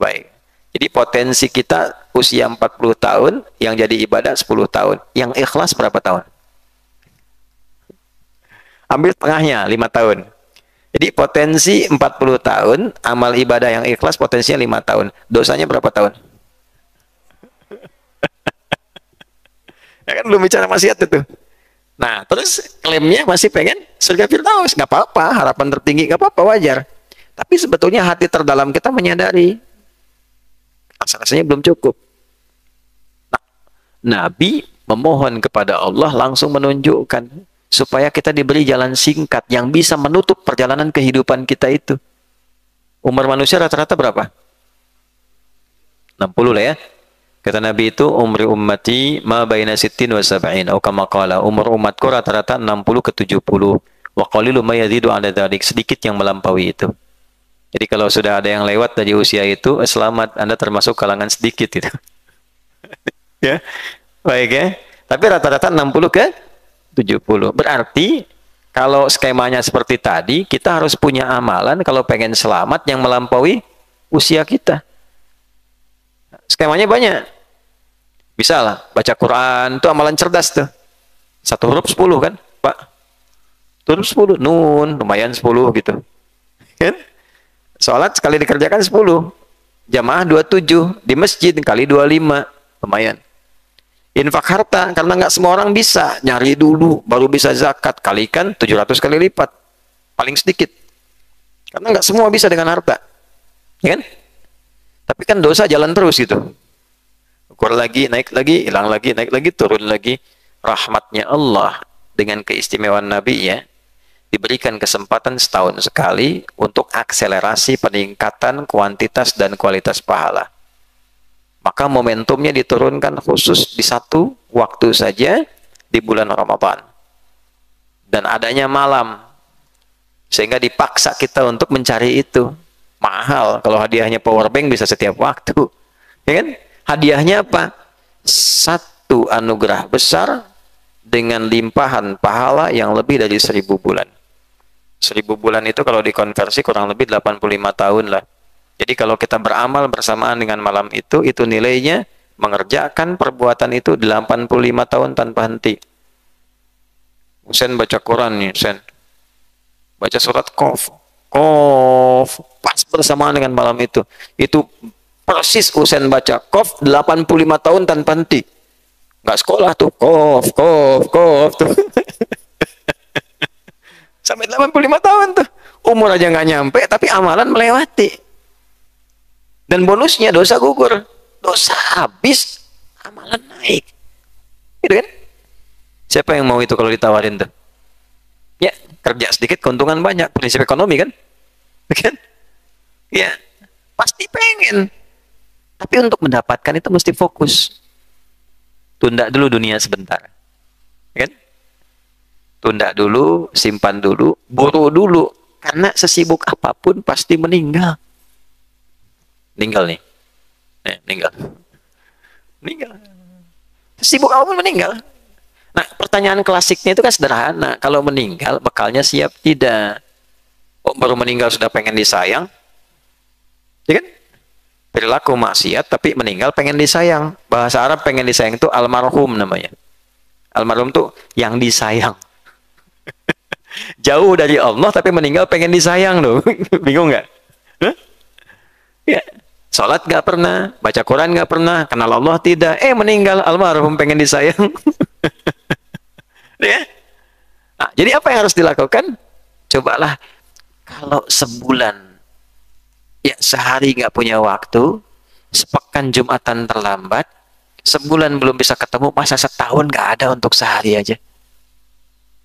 S2: Baik. Jadi potensi kita usia 40 tahun, yang jadi ibadah 10 tahun. Yang ikhlas berapa tahun? Ambil tengahnya 5 tahun. Jadi potensi 40 tahun, amal ibadah yang ikhlas potensinya 5 tahun. Dosanya berapa tahun? Ya kan belum bicara maksiat itu. Nah, terus klaimnya masih pengen surga Firdaus. Nggak apa-apa, harapan tertinggi, nggak apa-apa, wajar. Tapi sebetulnya hati terdalam kita menyadari rasanya belum cukup. Nah, Nabi memohon kepada Allah langsung menunjukkan supaya kita diberi jalan singkat yang bisa menutup perjalanan kehidupan kita itu. Umur manusia rata-rata berapa? 60 lah ya. Kata Nabi itu, umri ummati ma baina sittin wa sab'in. Atau kama qala, umur umatku rata-rata 60 ke 70. Wa qalilu ma yazidu ala dzalik. Sedikit yang melampaui itu. Jadi kalau sudah ada yang lewat dari usia itu, selamat, Anda termasuk kalangan sedikit itu. Ya. Baik ya. Tapi rata-rata 60 ke 70. Berarti kalau skemanya seperti tadi, kita harus punya amalan kalau pengen selamat yang melampaui usia kita. Skemanya banyak. Bisa lah, baca Quran, itu amalan cerdas tuh. 1 huruf 10 kan, Pak? 1 huruf 10, nun, lumayan 10 gitu. Kan? Sholat sekali dikerjakan 10. Jamaah 27, di masjid kali 25, lumayan. Infak harta, karena nggak semua orang bisa. Nyari dulu, baru bisa zakat. Kalikan 700 kali lipat. Paling sedikit. Karena nggak semua bisa dengan harta. Ya kan? Tapi kan dosa jalan terus gitu. Ukur lagi, naik lagi, hilang lagi, naik lagi, turun lagi. Rahmatnya Allah dengan keistimewaan Nabi ya, diberikan kesempatan setahun sekali untuk akselerasi peningkatan kuantitas dan kualitas pahala. Maka momentumnya diturunkan khusus di satu waktu saja di bulan Ramadan. Dan adanya malam. Sehingga dipaksa kita untuk mencari itu. Mahal. Kalau hadiahnya power bank bisa setiap waktu. Ya kan? Hadiahnya apa? Satu anugerah besar dengan limpahan pahala yang lebih dari 1000 bulan. 1000 bulan itu kalau dikonversi kurang lebih 85 tahun lah. Jadi kalau kita beramal bersamaan dengan malam itu nilainya mengerjakan perbuatan itu 85 tahun tanpa henti. Husain baca Quran nih, Husain. Baca surat Qaf. Qaf. Pas bersamaan dengan malam itu. Itu persis Husain baca Qaf 85 tahun tanpa henti. Nggak sekolah tuh. Qaf, Qaf, Qaf tuh. Sampai 85 tahun tuh. Umur aja nggak nyampe, tapi amalan melewati. Dan bonusnya dosa gugur. Dosa habis, amalan naik. Gitu kan? Siapa yang mau itu kalau ditawarin tuh? Ya, kerja sedikit, keuntungan banyak. Prinsip ekonomi kan? Kan? Ya, pasti pengen. Tapi untuk mendapatkan itu mesti fokus. Tunda dulu dunia sebentar. Kan? Tunda dulu, simpan dulu, buru dulu. Karena sesibuk apapun pasti meninggal. Meninggal nih. Meninggal. Meninggal. Sesibuk apapun meninggal. Nah, pertanyaan klasiknya itu kan sederhana. Kalau meninggal, bekalnya siap tidak? Oh, baru meninggal sudah pengen disayang? Ya kan? Perilaku maksiat, tapi meninggal pengen disayang. Bahasa Arab pengen disayang itu almarhum namanya. Almarhum tuh yang disayang. Jauh dari Allah, tapi meninggal pengen disayang loh. Bingung nggak? Huh? Ya. Sholat nggak pernah, baca Quran nggak pernah, kenal Allah tidak. Meninggal almarhum pengen disayang. Ya. Nah, jadi apa yang harus dilakukan? Cobalah kalau sebulan, ya sehari nggak punya waktu, sepekan Jumatan terlambat, sebulan belum bisa ketemu, masa setahun nggak ada untuk sehari aja.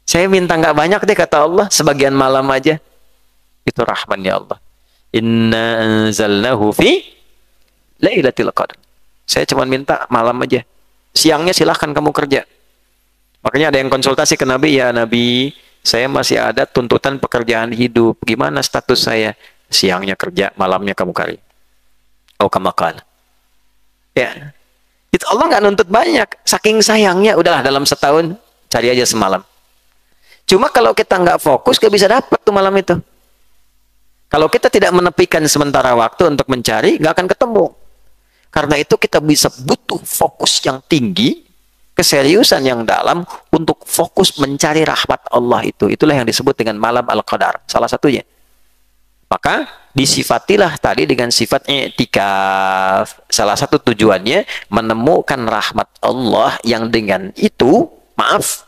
S2: Saya minta nggak banyak deh kata Allah, sebagian malam aja. Itu rahmannya Allah. Inna anzalnahu fi Lailatul Qadar. Saya cuma minta malam aja. Siangnya silahkan kamu kerja. Makanya ada yang konsultasi ke Nabi, ya Nabi, saya masih ada tuntutan pekerjaan hidup. Gimana status saya? Siangnya kerja, malamnya kamu karya. Oh, kamakal. Ya. Itu Allah nggak nuntut banyak. Saking sayangnya, udahlah dalam setahun, cari aja semalam. Cuma kalau kita nggak fokus, nggak bisa dapat tuh malam itu. Kalau kita tidak menepikan sementara waktu untuk mencari, nggak akan ketemu. Karena itu kita bisa butuh fokus yang tinggi, keseriusan yang dalam untuk fokus mencari rahmat Allah itu. Itulah yang disebut dengan malam Al-Qadar. Salah satunya. Maka disifatilah tadi dengan sifat i'tikaf. Salah satu tujuannya menemukan rahmat Allah yang dengan itu, maaf,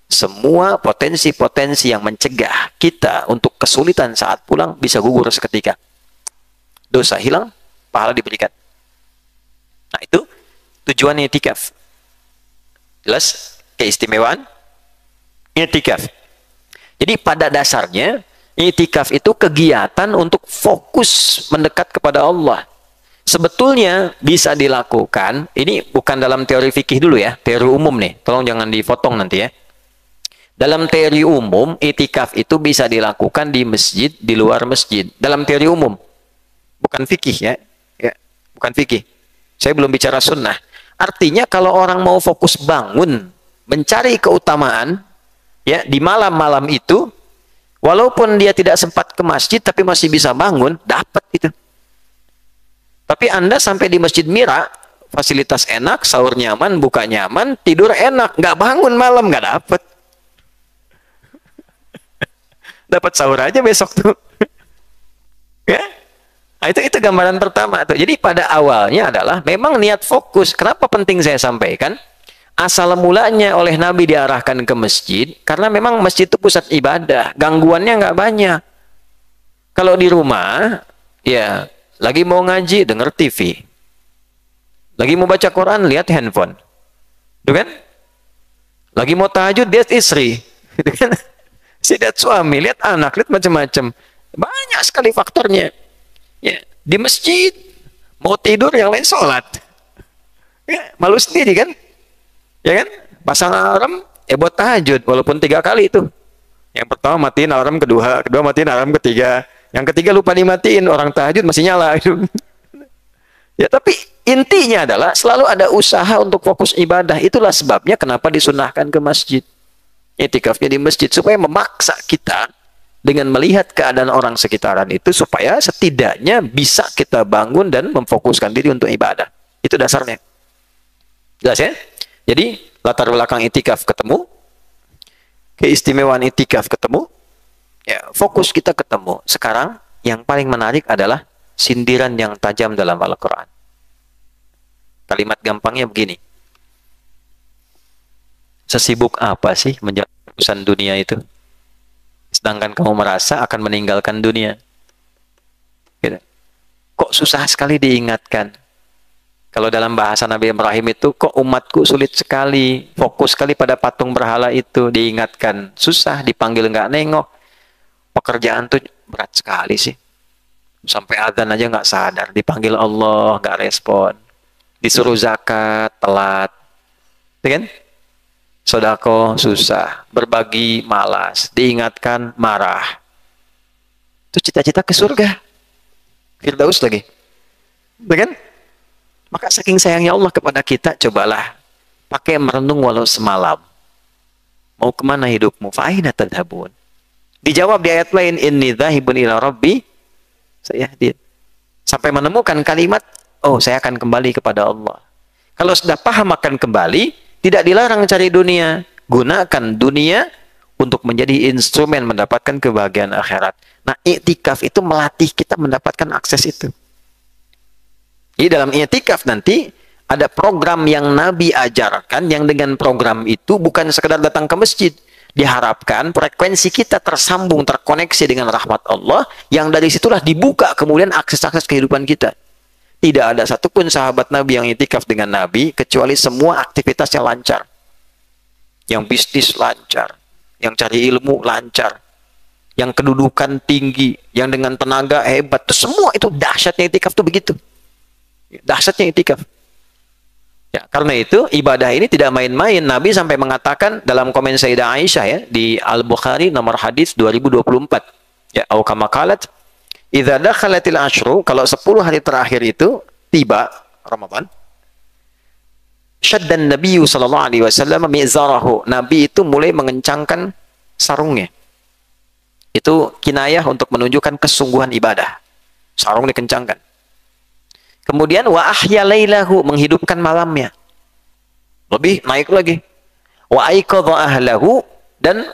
S2: semua potensi-potensi yang mencegah kita untuk kesulitan saat pulang bisa gugur seketika. Dosa hilang, pahala diberikan. Nah, itu tujuan i'tikaf. Jelas keistimewaan i'tikaf. Jadi pada dasarnya i'tikaf itu kegiatan untuk fokus mendekat kepada Allah. Sebetulnya bisa dilakukan, ini bukan dalam teori fikih dulu ya, teori umum nih, tolong jangan dipotong nanti ya. Dalam teori umum, i'tikaf itu bisa dilakukan di masjid, di luar masjid. Dalam teori umum, bukan fikih ya, bukan fikih. Saya belum bicara sunnah. Artinya kalau orang mau fokus bangun, mencari keutamaan, ya di malam-malam itu, walaupun dia tidak sempat ke masjid, tapi masih bisa bangun, dapat itu. Tapi Anda sampai di Masjid Mira, fasilitas enak, sahur nyaman, buka nyaman, tidur enak, nggak bangun malam, nggak dapat. Dapat sahur aja besok tuh. Ya? Nah, itu gambaran pertama tuh. Jadi pada awalnya adalah memang niat fokus. Kenapa penting saya sampaikan? Asal mulanya oleh Nabi diarahkan ke masjid karena memang masjid itu pusat ibadah. Gangguannya nggak banyak. Kalau di rumah, ya lagi mau ngaji denger TV. Lagi mau baca Quran lihat handphone. Gitu kan? Lagi mau tahajud lihat istri. Gitu kan? Lihat suami, lihat anak, lihat macam-macam. Banyak sekali faktornya. Ya, di masjid mau tidur yang lain sholat. Ya, malu sendiri kan? Ya kan? Pasang alarm, buat tahajud walaupun 3 kali itu. Yang pertama matiin alarm, kedua matiin alarm, ketiga. Yang ketiga lupa dimatiin, orang tahajud masih nyala. Ya, tapi intinya adalah selalu ada usaha untuk fokus ibadah. Itulah sebabnya kenapa disunahkan ke masjid. I'tikafnya di masjid supaya memaksa kita dengan melihat keadaan orang sekitaran itu supaya setidaknya bisa kita bangun dan memfokuskan diri untuk ibadah. Itu dasarnya. Jelas ya? Jadi latar belakang itikaf ketemu, keistimewaan itikaf ketemu, ya, fokus kita ketemu. Sekarang yang paling menarik adalah sindiran yang tajam dalam Al-Quran. Kalimat gampangnya begini. Sesibuk apa sih menjalani urusan dunia itu? Sedangkan kamu merasa akan meninggalkan dunia. Gitu. Kok susah sekali diingatkan? Kalau dalam bahasa Nabi Ibrahim itu, kok umatku sulit sekali, fokus sekali pada patung berhala itu, diingatkan. Susah, dipanggil nggak nengok. Pekerjaan tuh berat sekali sih. Sampai adzan aja nggak sadar, dipanggil Allah nggak respon. Disuruh zakat, telat. Ya kan? Sodako susah, berbagi malas, diingatkan marah. Itu cita-cita ke surga. Firdaus lagi. Ya kan? Maka saking sayangnya Allah kepada kita, cobalah pakai merenung walau semalam. Mau kemana hidupmu? Fa'aina tadhabun. Dijawab di ayat lain, inni dzahibun ila rabbi sayahdin. Sampai menemukan kalimat, oh saya akan kembali kepada Allah. Kalau sudah paham akan kembali, tidak dilarang cari dunia. Gunakan dunia untuk menjadi instrumen mendapatkan kebahagiaan akhirat. Nah, i'tikaf itu melatih kita mendapatkan akses itu. Jadi dalam i'tikaf nanti ada program yang Nabi ajarkan, yang dengan program itu bukan sekedar datang ke masjid. Diharapkan frekuensi kita tersambung, terkoneksi dengan rahmat Allah, yang dari situlah dibuka kemudian akses-akses kehidupan kita. Tidak ada satupun sahabat Nabi yang i'tikaf dengan Nabi, kecuali semua aktivitasnya lancar. Yang bisnis lancar, yang cari ilmu lancar, yang kedudukan tinggi, yang dengan tenaga hebat, itu semua itu dahsyatnya i'tikaf tuh begitu. Dahsyatnya i'tikaf. Ya, karena itu ibadah ini tidak main-main. Nabi sampai mengatakan dalam komen Sayyidah Aisyah ya di Al-Bukhari nomor hadis 2024. Ya, au kama qalat, idza dakhalatil ashru, kalau 10 hari terakhir itu tiba Ramadan, syaddan Nabi sallallahu alaihi wasallam mizarahu. Nabi itu mulai mengencangkan sarungnya. Itu kinayah untuk menunjukkan kesungguhan ibadah. Sarung dikencangkan. Kemudian wa ahya lailahu, menghidupkan malamnya. Lebih naik lagi. Wa aiqadha ahlahu, dan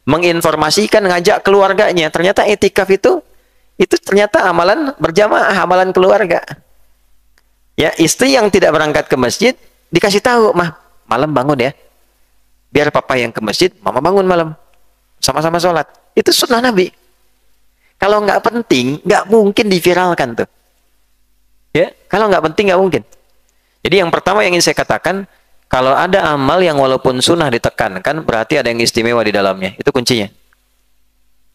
S2: menginformasikan, ngajak keluarganya. Ternyata i'tikaf itu ternyata amalan berjamaah, amalan keluarga. Ya, istri yang tidak berangkat ke masjid dikasih tahu, "Mah, malam bangun ya. Biar papa yang ke masjid, mama bangun malam. Sama-sama sholat." Itu sunnah Nabi. Kalau nggak penting, nggak mungkin diviralkan tuh. Ya, kalau nggak penting nggak mungkin. Jadi yang pertama yang ingin saya katakan, kalau ada amal yang walaupun sunnah ditekankan, berarti ada yang istimewa di dalamnya. Itu kuncinya.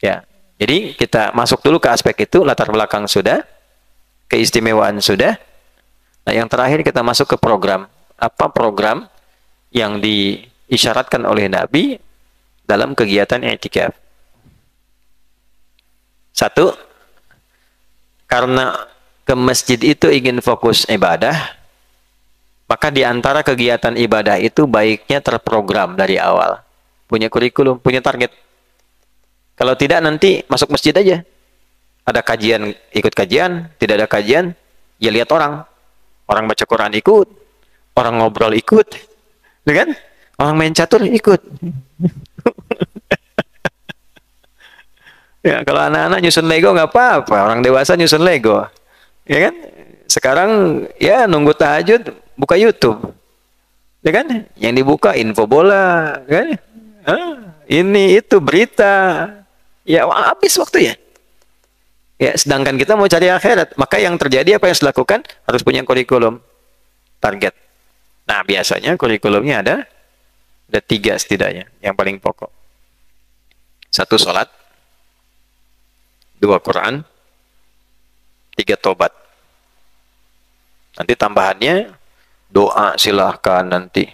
S2: Ya, jadi kita masuk dulu ke aspek itu, latar belakang sudah, keistimewaan sudah. Nah, yang terakhir kita masuk ke program. Apa program yang diisyaratkan oleh Nabi dalam kegiatan i'tikaf? Satu, karena ke masjid itu ingin fokus ibadah, maka di antara kegiatan ibadah itu baiknya terprogram dari awal. Punya kurikulum, punya target. Kalau tidak nanti masuk masjid aja. Ada kajian, ikut kajian. Tidak ada kajian, ya lihat orang. Orang baca Quran ikut. Orang ngobrol ikut. Ya kan? Orang main catur ikut. Ya, kalau anak-anak nyusun Lego nggak apa-apa. Orang dewasa nyusun Lego. Ya kan? Sekarang ya nunggu tahajud buka YouTube. Ya kan? Yang dibuka info bola, kan? Ini itu berita. Ya habis waktu ya. Ya, sedangkan kita mau cari akhirat, maka yang terjadi apa yang harus dilakukan? Harus punya kurikulum, target. Nah, biasanya kurikulumnya ada 3 setidaknya, yang paling pokok. 1 sholat, 2 Quran, 3 tobat. Nanti tambahannya doa silahkan nanti.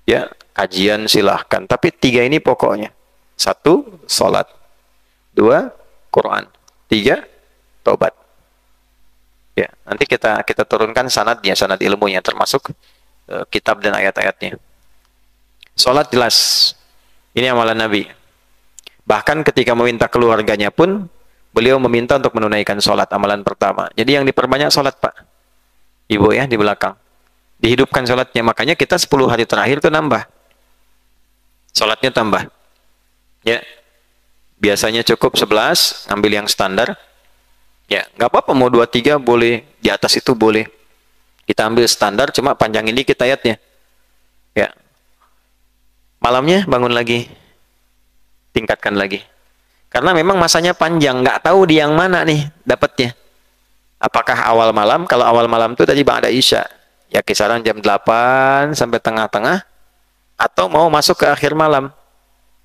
S2: Ya, kajian silahkan. Tapi 3 ini pokoknya. 1 sholat, 2 Quran, 3 tobat. Ya, nanti kita turunkan sanadnya, sanad ilmunya termasuk kitab dan ayat-ayatnya. Sholat jelas. Ini amalan Nabi. Bahkan ketika meminta keluarganya pun, beliau meminta untuk menunaikan sholat, amalan pertama. Jadi yang diperbanyak sholat, Pak. Ibu ya, di belakang. Dihidupkan sholatnya. Makanya kita 10 hari terakhir itu nambah. Sholatnya tambah. Ya. Biasanya cukup 11, ambil yang standar. Ya, nggak apa-apa, mau 23 boleh, di atas itu boleh. Kita ambil standar, cuma panjangin dikit ayatnya. Ya. Malamnya bangun lagi. Tingkatkan lagi. Karena memang masanya panjang, nggak tahu di yang mana nih dapatnya. Apakah awal malam? Kalau awal malam itu tadi ba'da Isya. Ya kisaran jam 8 sampai tengah-tengah. Atau mau masuk ke akhir malam.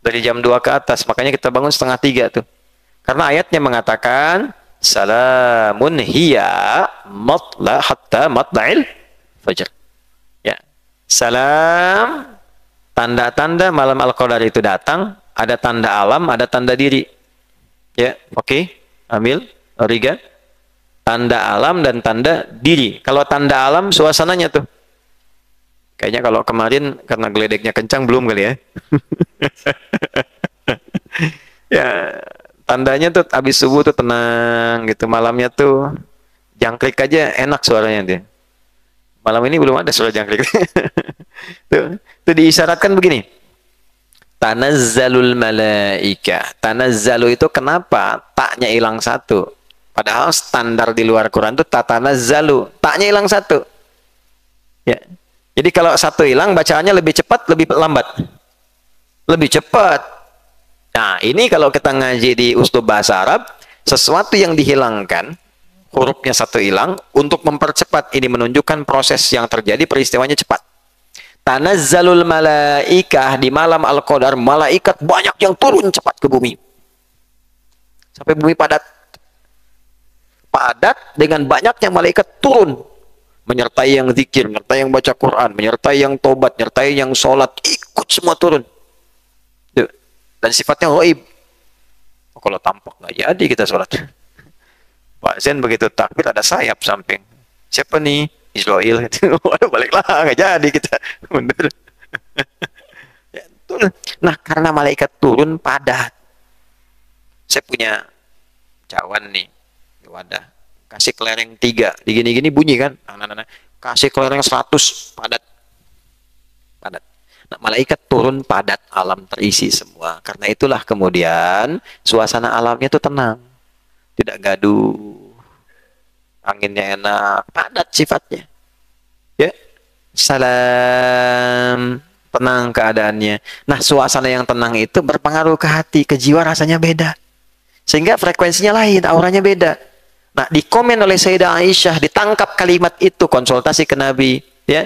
S2: Dari jam 2 ke atas. Makanya kita bangun setengah 3 tuh. Karena ayatnya mengatakan, salamun hiya hatta matla'il fajr. Ya. Salam, tanda-tanda malam Al-Qadar itu datang. Ada tanda alam, ada tanda diri. Ya, oke. Ambil, Riga. Tanda alam dan tanda diri. Kalau tanda alam, suasananya tuh. Kayaknya kalau kemarin, karena geledeknya kencang, belum kali ya. Ya, tandanya tuh habis subuh tuh tenang gitu. Malamnya tuh, jangkrik aja enak suaranya dia. Malam ini belum ada suara jangkrik. Tuh diisyaratkan begini. Tanazzalul malaika. Tanazzalu itu kenapa taknya hilang satu? Padahal standar di luar Quran itu tatanazzalu. Taknya hilang satu. Ya. Jadi kalau satu hilang, bacaannya lebih cepat, lebih lambat. Lebih cepat. Nah, ini kalau kita ngaji di uslub bahasa Arab, sesuatu yang dihilangkan, hurufnya satu hilang, untuk mempercepat, ini menunjukkan proses yang terjadi, peristiwanya cepat. Tanazzalul malaikah, di malam Al-Qadar, malaikat banyak yang turun cepat ke bumi. Sampai bumi padat. Padat dengan banyaknya malaikat turun. Menyertai yang zikir, menyertai yang baca Quran, menyertai yang tobat, menyertai yang sholat, ikut semua turun. Tuh. Dan sifatnya ghaib. Oh, kalau tampak nggak jadi kita sholat. Pak Zen begitu takbir ada sayap samping. Siapa nih? Israel. Waduh, baliklah, nggak jadi kita mundur. Ya, nah, karena malaikat turun padat. Saya punya cawan nih. Wadah, kasih kelereng 3 digini-gini bunyi kan, kasih kelereng 100 padat. Nah, malaikat turun padat, alam terisi semua. Karena itulah kemudian suasana alamnya itu tenang, tidak gaduh, anginnya enak, padat sifatnya. Ya, salam, tenang keadaannya. Nah, suasana yang tenang itu berpengaruh ke hati, ke jiwa, rasanya beda, sehingga frekuensinya lain, auranya beda. Nah, dikomen oleh Sayyidah Aisyah, ditangkap kalimat itu, konsultasi ke Nabi, ya.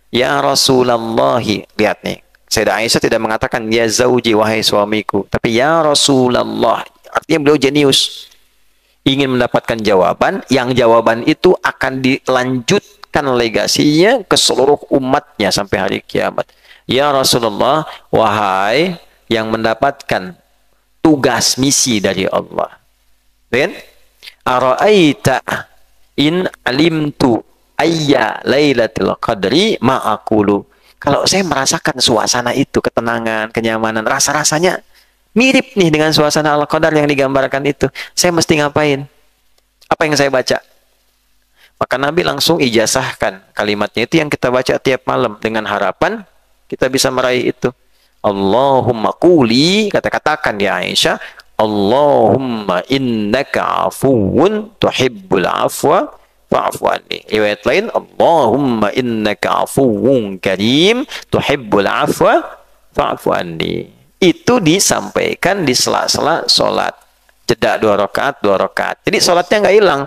S2: Ya Rasulullah, lihat nih. Sayyidah Aisyah tidak mengatakan ya zauji, wahai suamiku, tapi ya Rasulullah. Artinya beliau jenius. Ingin mendapatkan jawaban, yang jawaban itu akan dilanjutkan legasinya ke seluruh umatnya sampai hari kiamat. Ya Rasulullah, wahai yang mendapatkan tugas misi dari Allah. Dan ara'aita in alimtu ayya lailatul qadri ma'akulu. Kalau saya merasakan suasana itu, ketenangan, kenyamanan, rasa-rasanya mirip nih dengan suasana Al-Qadar yang digambarkan itu, saya mesti ngapain? Apa yang saya baca? Maka Nabi langsung ijazahkan kalimatnya itu yang kita baca tiap malam, dengan harapan kita bisa meraih itu. Allahumma quli, katakan ya Aisyah, Allahumma innaka afuwun tuhibbul afwa fa'fu anni. Riwayat lain, Allahumma innaka afuwun karim tuhibbul afwa fa'fu anni. Itu disampaikan di sela-sela sholat. Jeda 2 rakaat, 2 rakaat. Jadi sholatnya nggak hilang.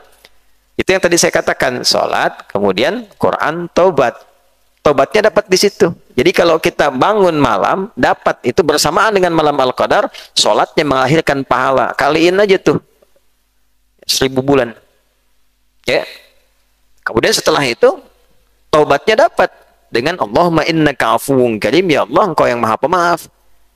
S2: Itu yang tadi saya katakan, sholat, kemudian Quran, taubat. Tobatnya dapat di situ. Jadi kalau kita bangun malam, dapat itu bersamaan dengan malam Al-Qadar, sholatnya melahirkan pahala. Kaliin aja tuh 1000 bulan. Ya. Kemudian setelah itu, tobatnya dapat dengan Allahumma innaka afuwun karim, ya Allah, engkau yang maha pemaaf,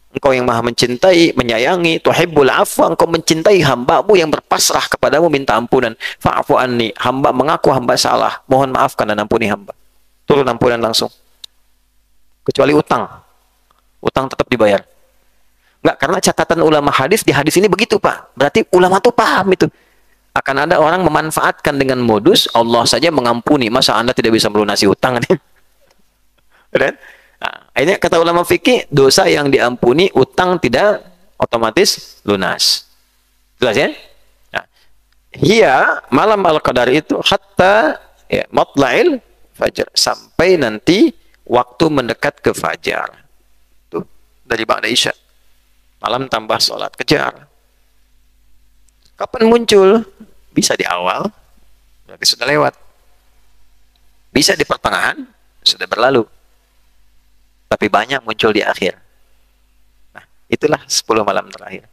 S2: engkau yang maha mencintai, menyayangi, tuhibbul afwa, engkau mencintai hamba-Mu yang berpasrah kepadamu minta ampunan. Fa'fu anni, hamba mengaku hamba salah, mohon maafkan dan ampuni hamba. Turun ampunan langsung. Kecuali utang. Utang tetap dibayar. Enggak, karena catatan ulama hadis di hadis ini begitu, Pak. Berarti ulama tuh paham itu. Akan ada orang memanfaatkan dengan modus Allah saja mengampuni, masa Anda tidak bisa melunasi hutang? Dan ini kata ulama fikih, dosa yang diampuni, utang tidak otomatis lunas. Jelas ya? Nah, hiya malam al-qadar itu hatta ya, matla'il fajar, sampai nanti waktu mendekat ke fajar. Tuh, dari ba'da isya. Malam tambah sholat, kejar. Kapan muncul? Bisa di awal, berarti sudah lewat. Bisa di pertengahan, sudah berlalu. Tapi banyak muncul di akhir. Nah, itulah 10 malam terakhir.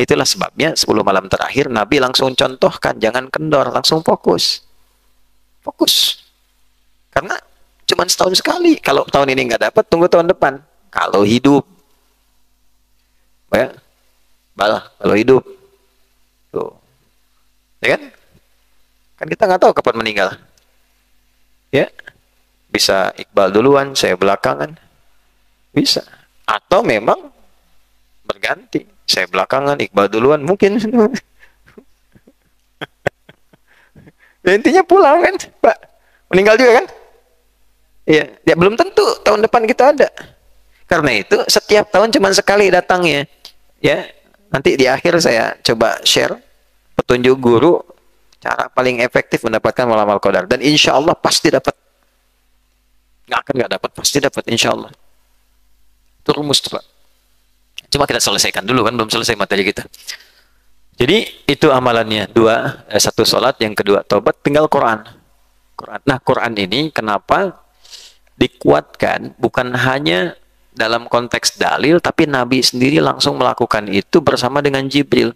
S2: Itulah sebabnya 10 malam terakhir Nabi langsung contohkan, jangan kendor, langsung fokus. Fokus. Karena cuma setahun sekali. Kalau tahun ini nggak dapat, tunggu tahun depan. Kalau hidup. Ya. Kalau hidup. Tuh. Ya kan? Kan kita nggak tahu kapan meninggal. Ya. Bisa Iqbal duluan, saya belakangan. Bisa. Atau memang berganti. Saya belakangan, Iqbal duluan, mungkin. Ya, intinya pulang kan, Pak. Meninggal juga kan? Iya, ya belum tentu tahun depan kita ada. Karena itu setiap tahun cuma sekali datangnya. Ya, nanti di akhir saya coba share petunjuk guru cara paling efektif mendapatkan malam al-qadar, dan insya Allah pasti dapat. Nggak dapat, pasti dapat insya Allah. Itu rumus tuh, Pak. Cuma kita selesaikan dulu kan, belum selesai materi kita. Jadi itu amalannya, satu sholat, yang kedua taubat, tinggal Quran. Nah, Quran ini kenapa dikuatkan bukan hanya dalam konteks dalil, tapi Nabi sendiri langsung melakukan itu bersama dengan Jibril.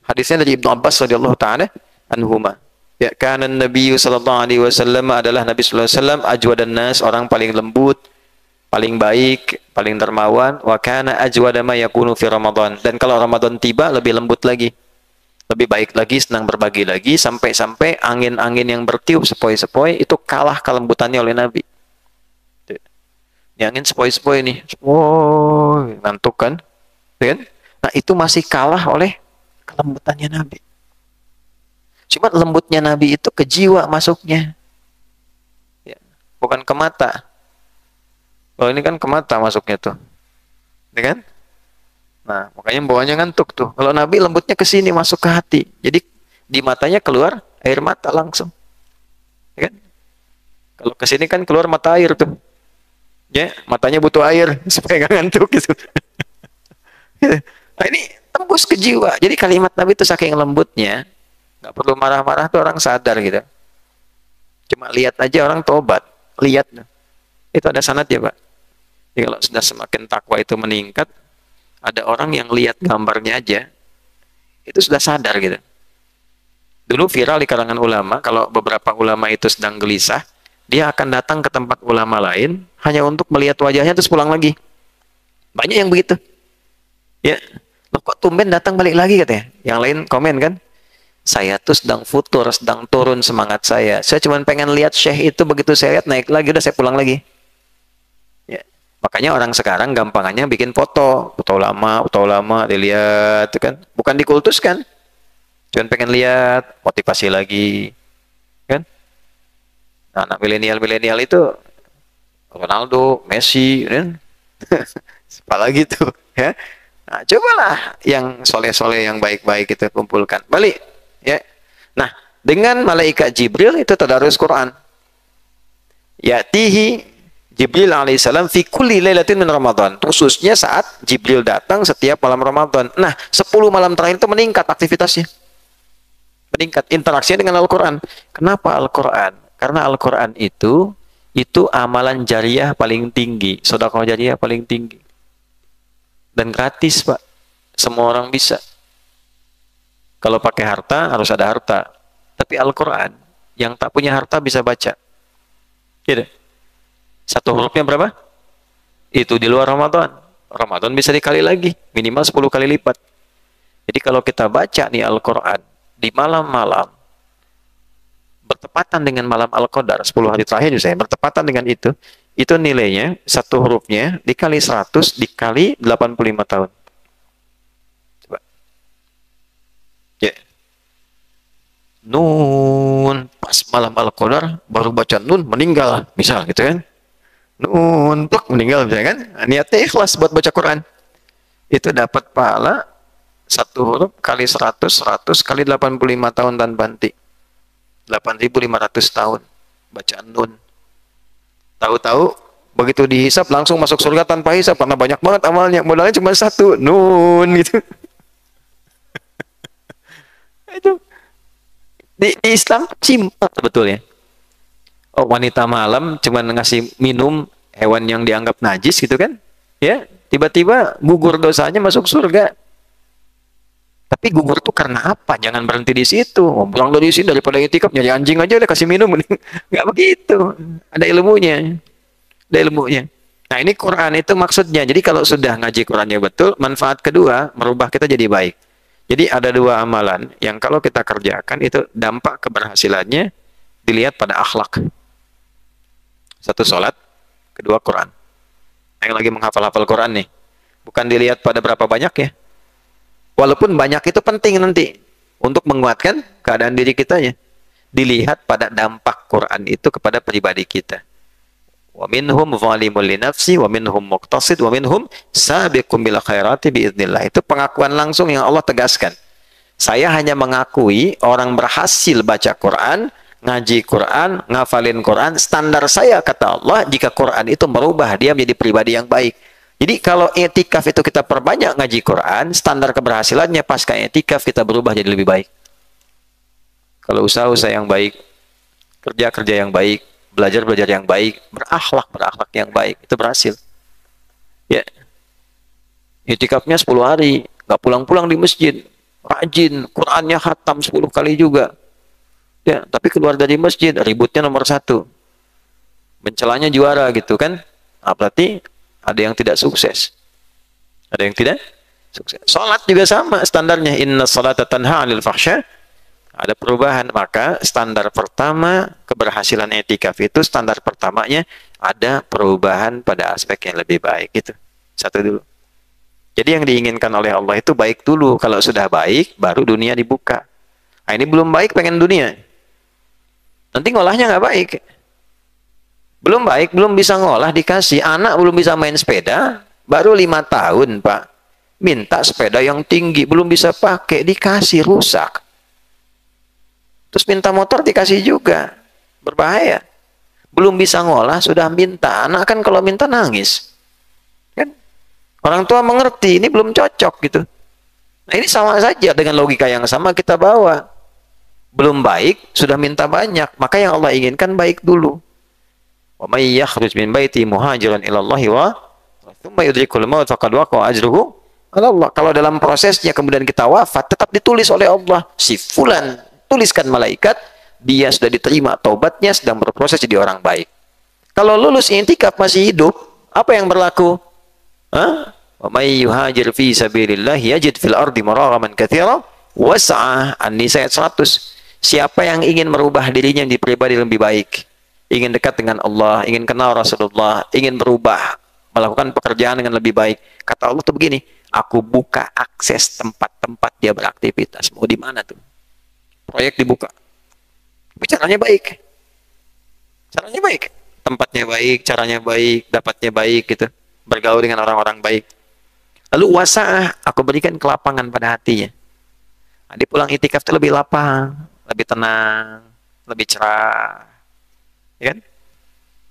S2: Hadisnya dari Ibnu Abbas radhiyallahu taala anhuma. Ya, kana Nabi sallallahu alaihi wasallam, adalah Nabi sallallahu alaihi wasallam ajwadan nas, orang paling lembut, paling baik, paling dermawan, wa kana ajwada ma yakunu fi Ramadan, dan kalau Ramadan tiba lebih lembut lagi, lebih baik lagi, senang berbagi lagi, sampai-sampai angin-angin yang bertiup sepoi-sepoi itu kalah kelembutannya oleh Nabi. Ini angin sepoi-sepoi nih, ngantuk kan? Nah, itu masih kalah oleh kelembutannya Nabi. Cuma lembutnya Nabi itu ke jiwa masuknya, ya, bukan ke mata. Kalau ini kan ke mata masuknya tuh, ya kan? Nah, makanya bawahnya ngantuk tuh. Kalau Nabi lembutnya ke sini, masuk ke hati. Jadi di matanya keluar air mata langsung, ya kan? Kalau ke sini kan keluar mata air tuh, ya, matanya butuh air supaya nggak ngantuk gitu. Nah, ini tembus ke jiwa. Jadi kalimat Nabi itu saking lembutnya, nggak perlu marah-marah tuh orang sadar gitu. Cuma lihat aja orang tobat, lihat. Itu ada sanad ya, Pak. Jadi kalau sudah semakin takwa itu meningkat, ada orang yang lihat gambarnya aja, itu sudah sadar gitu. Dulu viral di kalangan ulama, kalau beberapa ulama itu sedang gelisah, dia akan datang ke tempat ulama lain, hanya untuk melihat wajahnya terus pulang lagi. Banyak yang begitu. Ya, loh kok tumben datang balik lagi katanya. Yang lain komen kan, saya tuh sedang futur, sedang turun semangat saya. Saya cuma pengen lihat syekh itu, begitu saya lihat naik lagi, udah saya pulang lagi. Ya. Makanya orang sekarang gampangannya bikin foto ulama dilihat, kan? Bukan dikultuskan. Cuma pengen lihat, motivasi lagi, kan? Nah, anak milenial itu Ronaldo, Messi, kan? Apalagi tuh, ya. Nah, cobalah yang soleh-soleh, yang baik-baik itu kumpulkan. Balik, ya. Nah, dengan malaikat Jibril itu tadarus Quran. Ya'tihi Jibril alaihissalam fi kulli lailatin min Ramadan. Khususnya saat Jibril datang setiap malam Ramadan. Nah, 10 malam terakhir itu meningkat aktivitasnya. Meningkat interaksinya dengan Al-Quran. Kenapa Al-Quran? Karena Al-Quran itu amalan jariah paling tinggi, sedekah jariah paling tinggi. Dan gratis, Pak. Semua orang bisa. Kalau pakai harta, harus ada harta. Tapi Al-Quran, yang tak punya harta bisa baca. Gitu. Satu hurufnya berapa? Itu di luar Ramadan. Ramadan bisa dikali lagi. Minimal 10 kali lipat. Jadi kalau kita baca nih Al-Quran, di malam-malam, bertepatan dengan malam Al-Qadar, 10 hari terakhir saya bertepatan dengan itu nilainya, satu hurufnya dikali 100 dikali 85 tahun. Nun, pas malam Al-Qadar baru baca nun meninggal, misal gitu kan. Nun, plak meninggal misalnya kan. Niatnya ikhlas buat baca Quran. Itu dapat pahala satu huruf kali 100, 100 kali 85 tahun tanpa henti. 8.500 tahun bacaan nun. Tahu-tahu begitu dihisap langsung masuk surga tanpa hisap karena banyak banget amalnya. Modalnya cuma satu, nun gitu. Itu di Islam simpel sebetulnya. Oh, wanita malam cuma ngasih minum hewan yang dianggap najis gitu kan. Ya, tiba-tiba gugur dosanya masuk surga. Tapi gugur tuh karena apa? Jangan berhenti di situ. Oh, pulang dari sini daripada itikaf nyari anjing aja udah kasih minum. Nggak begitu. Ada ilmunya. Ada ilmunya. Nah, ini Quran itu maksudnya. Jadi kalau sudah ngaji Qurannya betul, manfaat kedua merubah kita jadi baik. Jadi ada dua amalan yang kalau kita kerjakan itu dampak keberhasilannya dilihat pada akhlak. Satu sholat, kedua Quran. Yang lagi menghafal-hafal Quran nih. Bukan dilihat pada berapa banyak ya. Walaupun banyak itu penting nanti untuk menguatkan keadaan diri kita ya. Dilihat pada dampak Quran itu kepada pribadi kita. Wa minhum zalimun li nafsi wa minhum muqtasid wa minhum sabiqun bil khairati biidznillah. Itu pengakuan langsung yang Allah tegaskan. Saya hanya mengakui orang berhasil baca Quran, ngaji Quran, ngafalin Quran, standar saya kata Allah jika Quran itu merubah dia menjadi pribadi yang baik. Jadi kalau i'tikaf itu kita perbanyak ngaji Quran, standar keberhasilannya pasca i'tikaf kita berubah jadi lebih baik. Kalau usaha-usaha yang baik, kerja-kerja yang baik, belajar-belajar yang baik, berakhlak yang baik, itu berhasil. Ya. I'tikafnya 10 hari, nggak pulang-pulang di masjid, rajin, Qurannya khatam 10 kali juga. Ya, tapi keluar dari masjid, ributnya nomor 1. Mencelanya juara gitu kan. Nah, berarti ada yang tidak sukses. Ada yang tidak sukses. Salat juga sama standarnya. Inna salata tanha 'anil fahsya. Ada perubahan. Maka standar pertama keberhasilan i'tikaf itu standar pertamanya ada perubahan pada aspek yang lebih baik gitu. Satu dulu. Jadi yang diinginkan oleh Allah itu baik dulu. Kalau sudah baik baru dunia dibuka. Nah, ini belum baik pengen dunia. Nanti ngolahnya nggak baik. Belum baik, belum bisa ngolah dikasih. Anak belum bisa main sepeda, baru 5 tahun, Pak. Minta sepeda yang tinggi, belum bisa pakai, dikasih, rusak. Terus minta motor dikasih juga. Berbahaya. Belum bisa ngolah, sudah minta. Anak kan kalau minta nangis. Kan? Orang tua mengerti, ini belum cocok gitu. Nah, ini sama saja dengan logika yang sama kita bawa. Belum baik, sudah minta banyak. Maka yang Allah inginkan baik dulu. Wa may yakhruj min baiti muhajiran ila Allah wa thumma yudrikul maut faqad waqa'a ajruhu ala Allah. Kalau dalam prosesnya kemudian kita wafat, tetap ditulis oleh Allah. Si fulan, tuliskan malaikat, dia sudah diterima taubatnya, sedang berproses jadi orang baik. Kalau lulus i'tikaf masih hidup, apa yang berlaku? Hah? Wa may yuhajir fi sabilillah yajid fil ardi maragaman katsira was'a. An-Nisa ayat 100. Siapa yang ingin merubah dirinya menjadi pribadi lebih baik, ingin dekat dengan Allah, ingin kenal Rasulullah, ingin berubah, melakukan pekerjaan dengan lebih baik. Kata Allah tuh begini, aku buka akses tempat-tempat dia beraktivitas. Mau di mana tuh? Proyek dibuka. Tapi caranya baik. Caranya baik. Tempatnya baik, caranya baik, dapatnya baik gitu. Bergaul dengan orang-orang baik. Lalu wasa'ah, aku berikan kelapangan pada hatinya. Nah, dia pulang i'tikaf itu lebih lapang, lebih tenang, lebih cerah. Ya kan?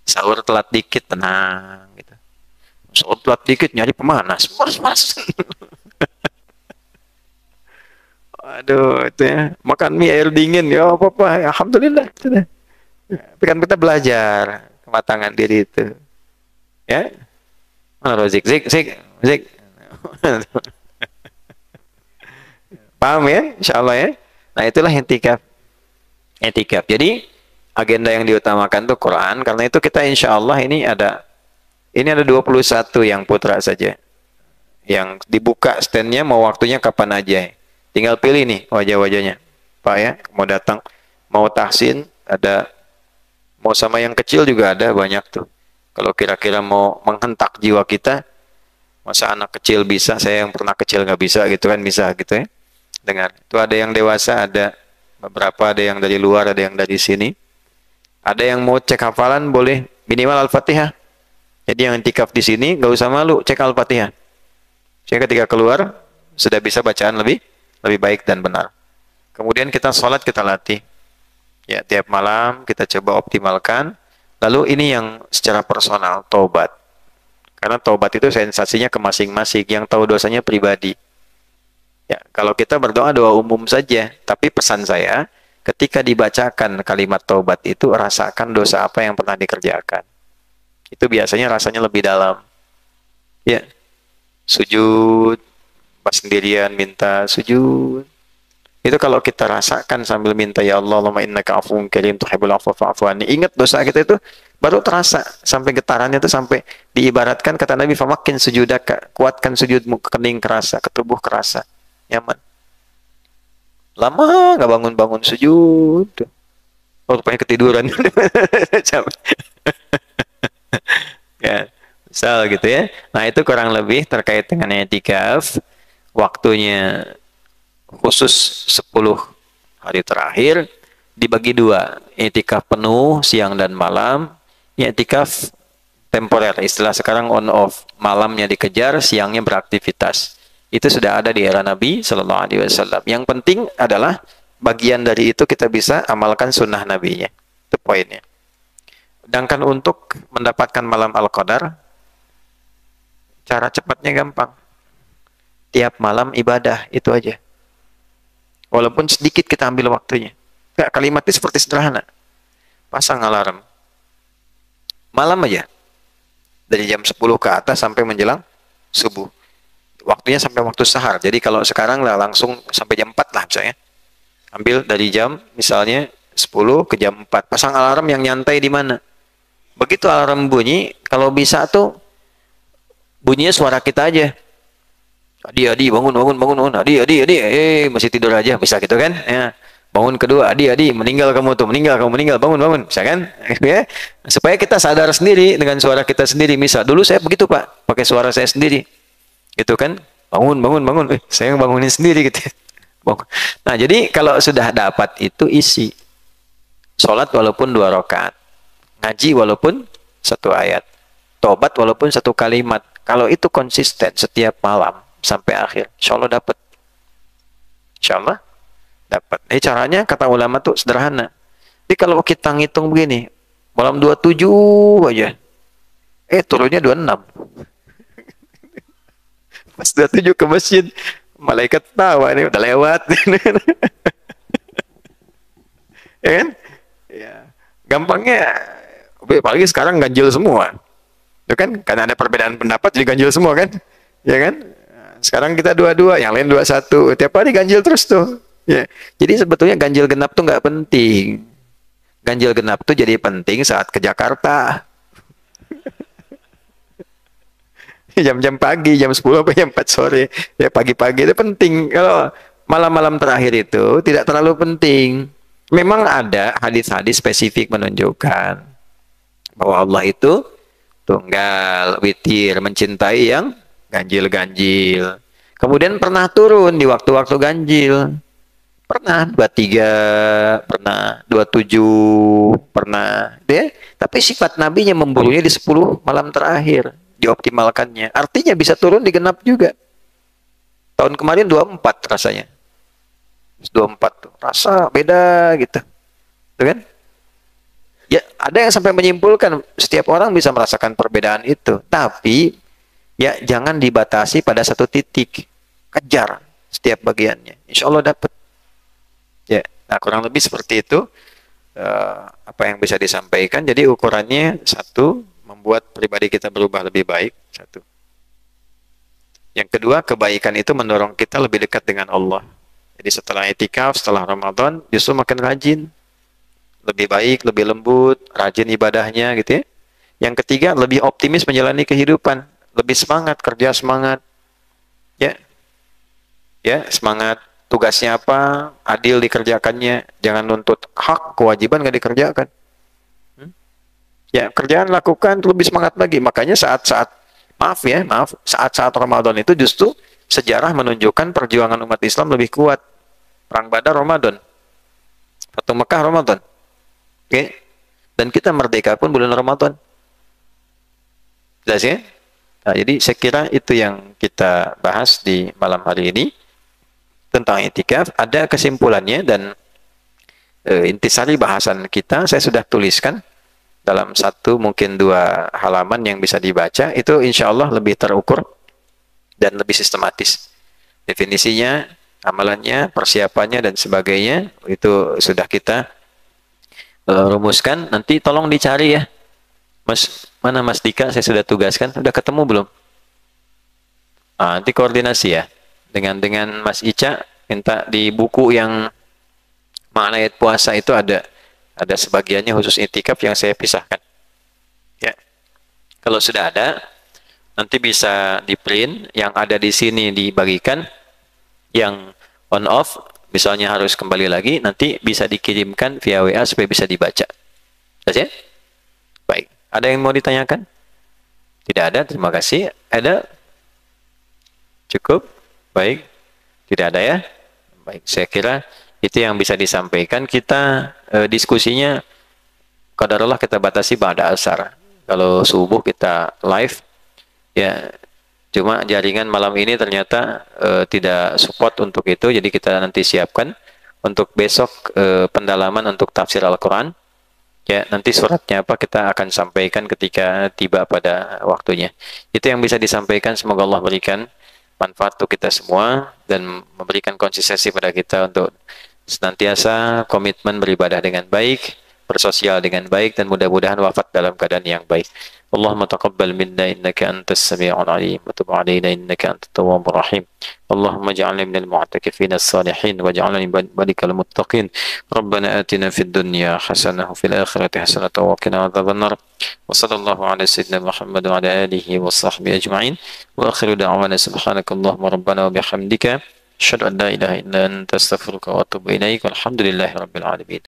S2: Sahur telat dikit tenang gitu. Sahur telat dikit nyari pemanas. Panas. Aduh, itu ya. Makan mie air dingin ya apa-apa. Alhamdulillah itu deh. Tapi kan kita belajar kematangan diri itu. Ya. Mana Zik? Paham ya? Insyaallah ya. Nah, itulah i'tikaf. Jadi agenda yang diutamakan itu Quran, karena itu kita insya Allah ini ada 21 yang putra saja yang dibuka standnya, mau waktunya kapan aja, tinggal pilih nih wajah-wajahnya Pak ya, mau datang, mau tahsin ada, mau sama yang kecil juga ada banyak tuh. Kalau kira-kira mau menghentak jiwa kita, masa anak kecil bisa, saya yang pernah kecil nggak bisa gitu kan, bisa gitu ya. Dengar, itu ada yang dewasa ada, Beberapa ada yang dari luar, ada yang dari sini. Ada yang mau cek hafalan boleh minimal Al-Fatihah. Jadi yang intikaf di sini nggak usah malu cek Al-Fatihah. Sehingga ketika keluar sudah bisa bacaan lebih baik dan benar. Kemudian kita sholat kita latih. Ya, tiap malam kita coba optimalkan. Lalu ini yang secara personal, taubat. Karena taubat itu sensasinya ke masing-masing, yang tahu dosanya pribadi. Ya, kalau kita berdoa doa umum saja, tapi pesan saya, ketika dibacakan kalimat taubat itu rasakan dosa apa yang pernah dikerjakan. Itu biasanya rasanya lebih dalam. Ya, sujud, pas sendirian minta sujud. Itu kalau kita rasakan sambil minta ya Allah, Allahumma innaka afuwwun karim tuhibbul afwa fa'fu anni. Ingat dosa kita itu baru terasa sampai getarannya itu sampai diibaratkan kata Nabi famakin sujudaka, kuatkan sujudmu, kening kerasa, ketubuh kerasa, nyaman. Lama nggak bangun-bangun sujud. Oh, rupanya ketiduran. Ya, misal gitu ya. Nah, itu kurang lebih terkait dengan i'tikaf. Waktunya khusus 10 hari terakhir dibagi dua, i'tikaf penuh siang dan malam, i'tikaf temporer, istilah sekarang on off, malamnya dikejar, siangnya beraktivitas. Itu sudah ada di era Nabi Shallallahu Alaihi Wasallam. Yang penting adalah bagian dari itu kita bisa amalkan sunnah Nabi-nya. Itu poinnya. Sedangkan untuk mendapatkan malam Al-Qadar, cara cepatnya gampang. Tiap malam ibadah, itu aja. Walaupun sedikit kita ambil waktunya. Nggak, kalimatnya seperti sederhana. Pasang alarm. Malam aja. Dari jam 10 ke atas sampai menjelang subuh. Waktunya sampai waktu sahar. Jadi kalau sekarang lah langsung sampai jam 4 lah misalnya. Ambil dari jam misalnya 10 ke jam 4. Pasang alarm yang nyantai di mana? Begitu alarm bunyi, kalau bisa tuh bunyinya suara kita aja. Adi, bangun, adi, masih tidur aja, bisa gitu kan? Ya. Bangun kedua, adi, meninggal kamu, bangun, bisa kan? Ya. Supaya kita sadar sendiri dengan suara kita sendiri. Misal, dulu saya begitu Pak, pakai suara saya sendiri, gitu kan? Bangun, saya bangunin sendiri gitu. Nah, jadi kalau sudah dapat itu isi, sholat walaupun 2 rakaat, ngaji walaupun 1 ayat, tobat walaupun 1 kalimat. Kalau itu konsisten setiap malam sampai akhir, insya Allah dapat. Insya Allah dapat. Caranya kata ulama tuh sederhana. Jadi kalau kita ngitung begini, malam 27 aja, turunnya 26. Pas 27 ke masjid, malaikat tawa ini udah lewat. Ya kan? Ya. Gampangnya, apalagi sekarang ganjil semua. Itu kan, karena ada perbedaan pendapat jadi ganjil semua kan? Ya kan? Sekarang kita 22, yang lain 21. Tiap hari ganjil terus tuh. Ya. Jadi sebetulnya ganjil genap tuh nggak penting. Ganjil genap tuh jadi penting saat ke Jakarta. Jam-jam pagi, jam 10 sampai jam 4 sore. Ya pagi-pagi itu penting. Kalau malam-malam terakhir itu tidak terlalu penting. Memang ada hadis-hadis spesifik menunjukkan bahwa Allah itu tunggal, witir, mencintai yang ganjil-ganjil. Kemudian pernah turun di waktu-waktu ganjil. Pernah 23, pernah 27, pernah. Ya? Tapi sifat nabinya memburunya di 10 malam terakhir. Dioptimalkannya. Artinya bisa turun di genap juga. Tahun kemarin 24 rasanya. 24 tuh. Rasa beda gitu. Tuh kan? Ya, ada yang sampai menyimpulkan setiap orang bisa merasakan perbedaan itu. Tapi ya jangan dibatasi pada satu titik. Kejar setiap bagiannya. Insya Allah dapat. Ya, nah kurang lebih seperti itu apa yang bisa disampaikan. Jadi ukurannya satu, membuat pribadi kita berubah lebih baik. Satu. Yang kedua, kebaikan itu mendorong kita lebih dekat dengan Allah. Jadi setelah i'tikaf, setelah Ramadan, justru makin rajin. Lebih baik, lebih lembut, rajin ibadahnya gitu ya. Yang ketiga, lebih optimis menjalani kehidupan. Lebih semangat, kerja semangat. Ya, ya semangat. Tugasnya apa? Adil dikerjakannya. Jangan nuntut hak, kewajiban nggak dikerjakan. Ya, kerjaan lakukan, lebih semangat lagi. Makanya saat-saat, saat-saat Ramadan itu justru sejarah menunjukkan perjuangan umat Islam lebih kuat. Perang Badar Ramadan. Fatu Mekah Ramadan. Oke. Dan kita merdeka pun bulan Ramadan. Jelas ya? Nah, jadi saya kira itu yang kita bahas di malam hari ini tentang itikaf. Ada kesimpulannya dan intisari bahasan kita saya sudah tuliskan dalam satu mungkin 2 halaman yang bisa dibaca. Itu insya Allah lebih terukur dan lebih sistematis. Definisinya, amalannya, persiapannya dan sebagainya itu sudah kita rumuskan. Nanti tolong dicari ya. Mana Mas Dika? Saya sudah tugaskan. Sudah ketemu belum? Nanti koordinasi ya dengan Mas Ica, minta di buku yang makna ayat puasa itu ada sebagiannya khusus itikaf yang saya pisahkan. Ya. Kalau sudah ada, nanti bisa di print, yang ada di sini dibagikan, yang on off misalnya harus kembali lagi, nanti bisa dikirimkan via WA supaya bisa dibaca. Jelas ya? Baik. Ada yang mau ditanyakan? Tidak ada, terima kasih. Ada? Cukup? Baik. Tidak ada ya? Baik, saya kira itu yang bisa disampaikan. Kita diskusinya qadarullah kita batasi ba'da asar. Kalau subuh kita live, ya cuma jaringan malam ini ternyata tidak support untuk itu, jadi kita nanti siapkan untuk besok pendalaman untuk tafsir Al-Quran. Ya, nanti suratnya apa kita akan sampaikan ketika tiba pada waktunya. Itu yang bisa disampaikan. Semoga Allah berikan manfaat untuk kita semua dan memberikan konsistensi pada kita untuk senantiasa komitmen beribadah dengan baik, bersosial dengan baik, dan mudah-mudahan wafat dalam keadaan yang baik. Allahumma taqabbal minna innaka antas sami'ul alim wa tub 'alaina innaka antat tawwabur rahim. Allahumma ij'alna minal mu'takifin as-salihin waj'alna min ibadikal muttaqin. Rabbana atina fid dunya hasanah wa fil akhirati hasanah wa qina adzabannar. Wa sallallahu ala sayyidina Muhammad wa ala alihi wa sahbihi ajma'in. Wa akhiru da'wana subhanakallahumma rabbana wa bihamdika asyhadu an la ilaha illa anta astaghfiruka wa atubu ilaik. Walhamdulillahi rabbil alamin.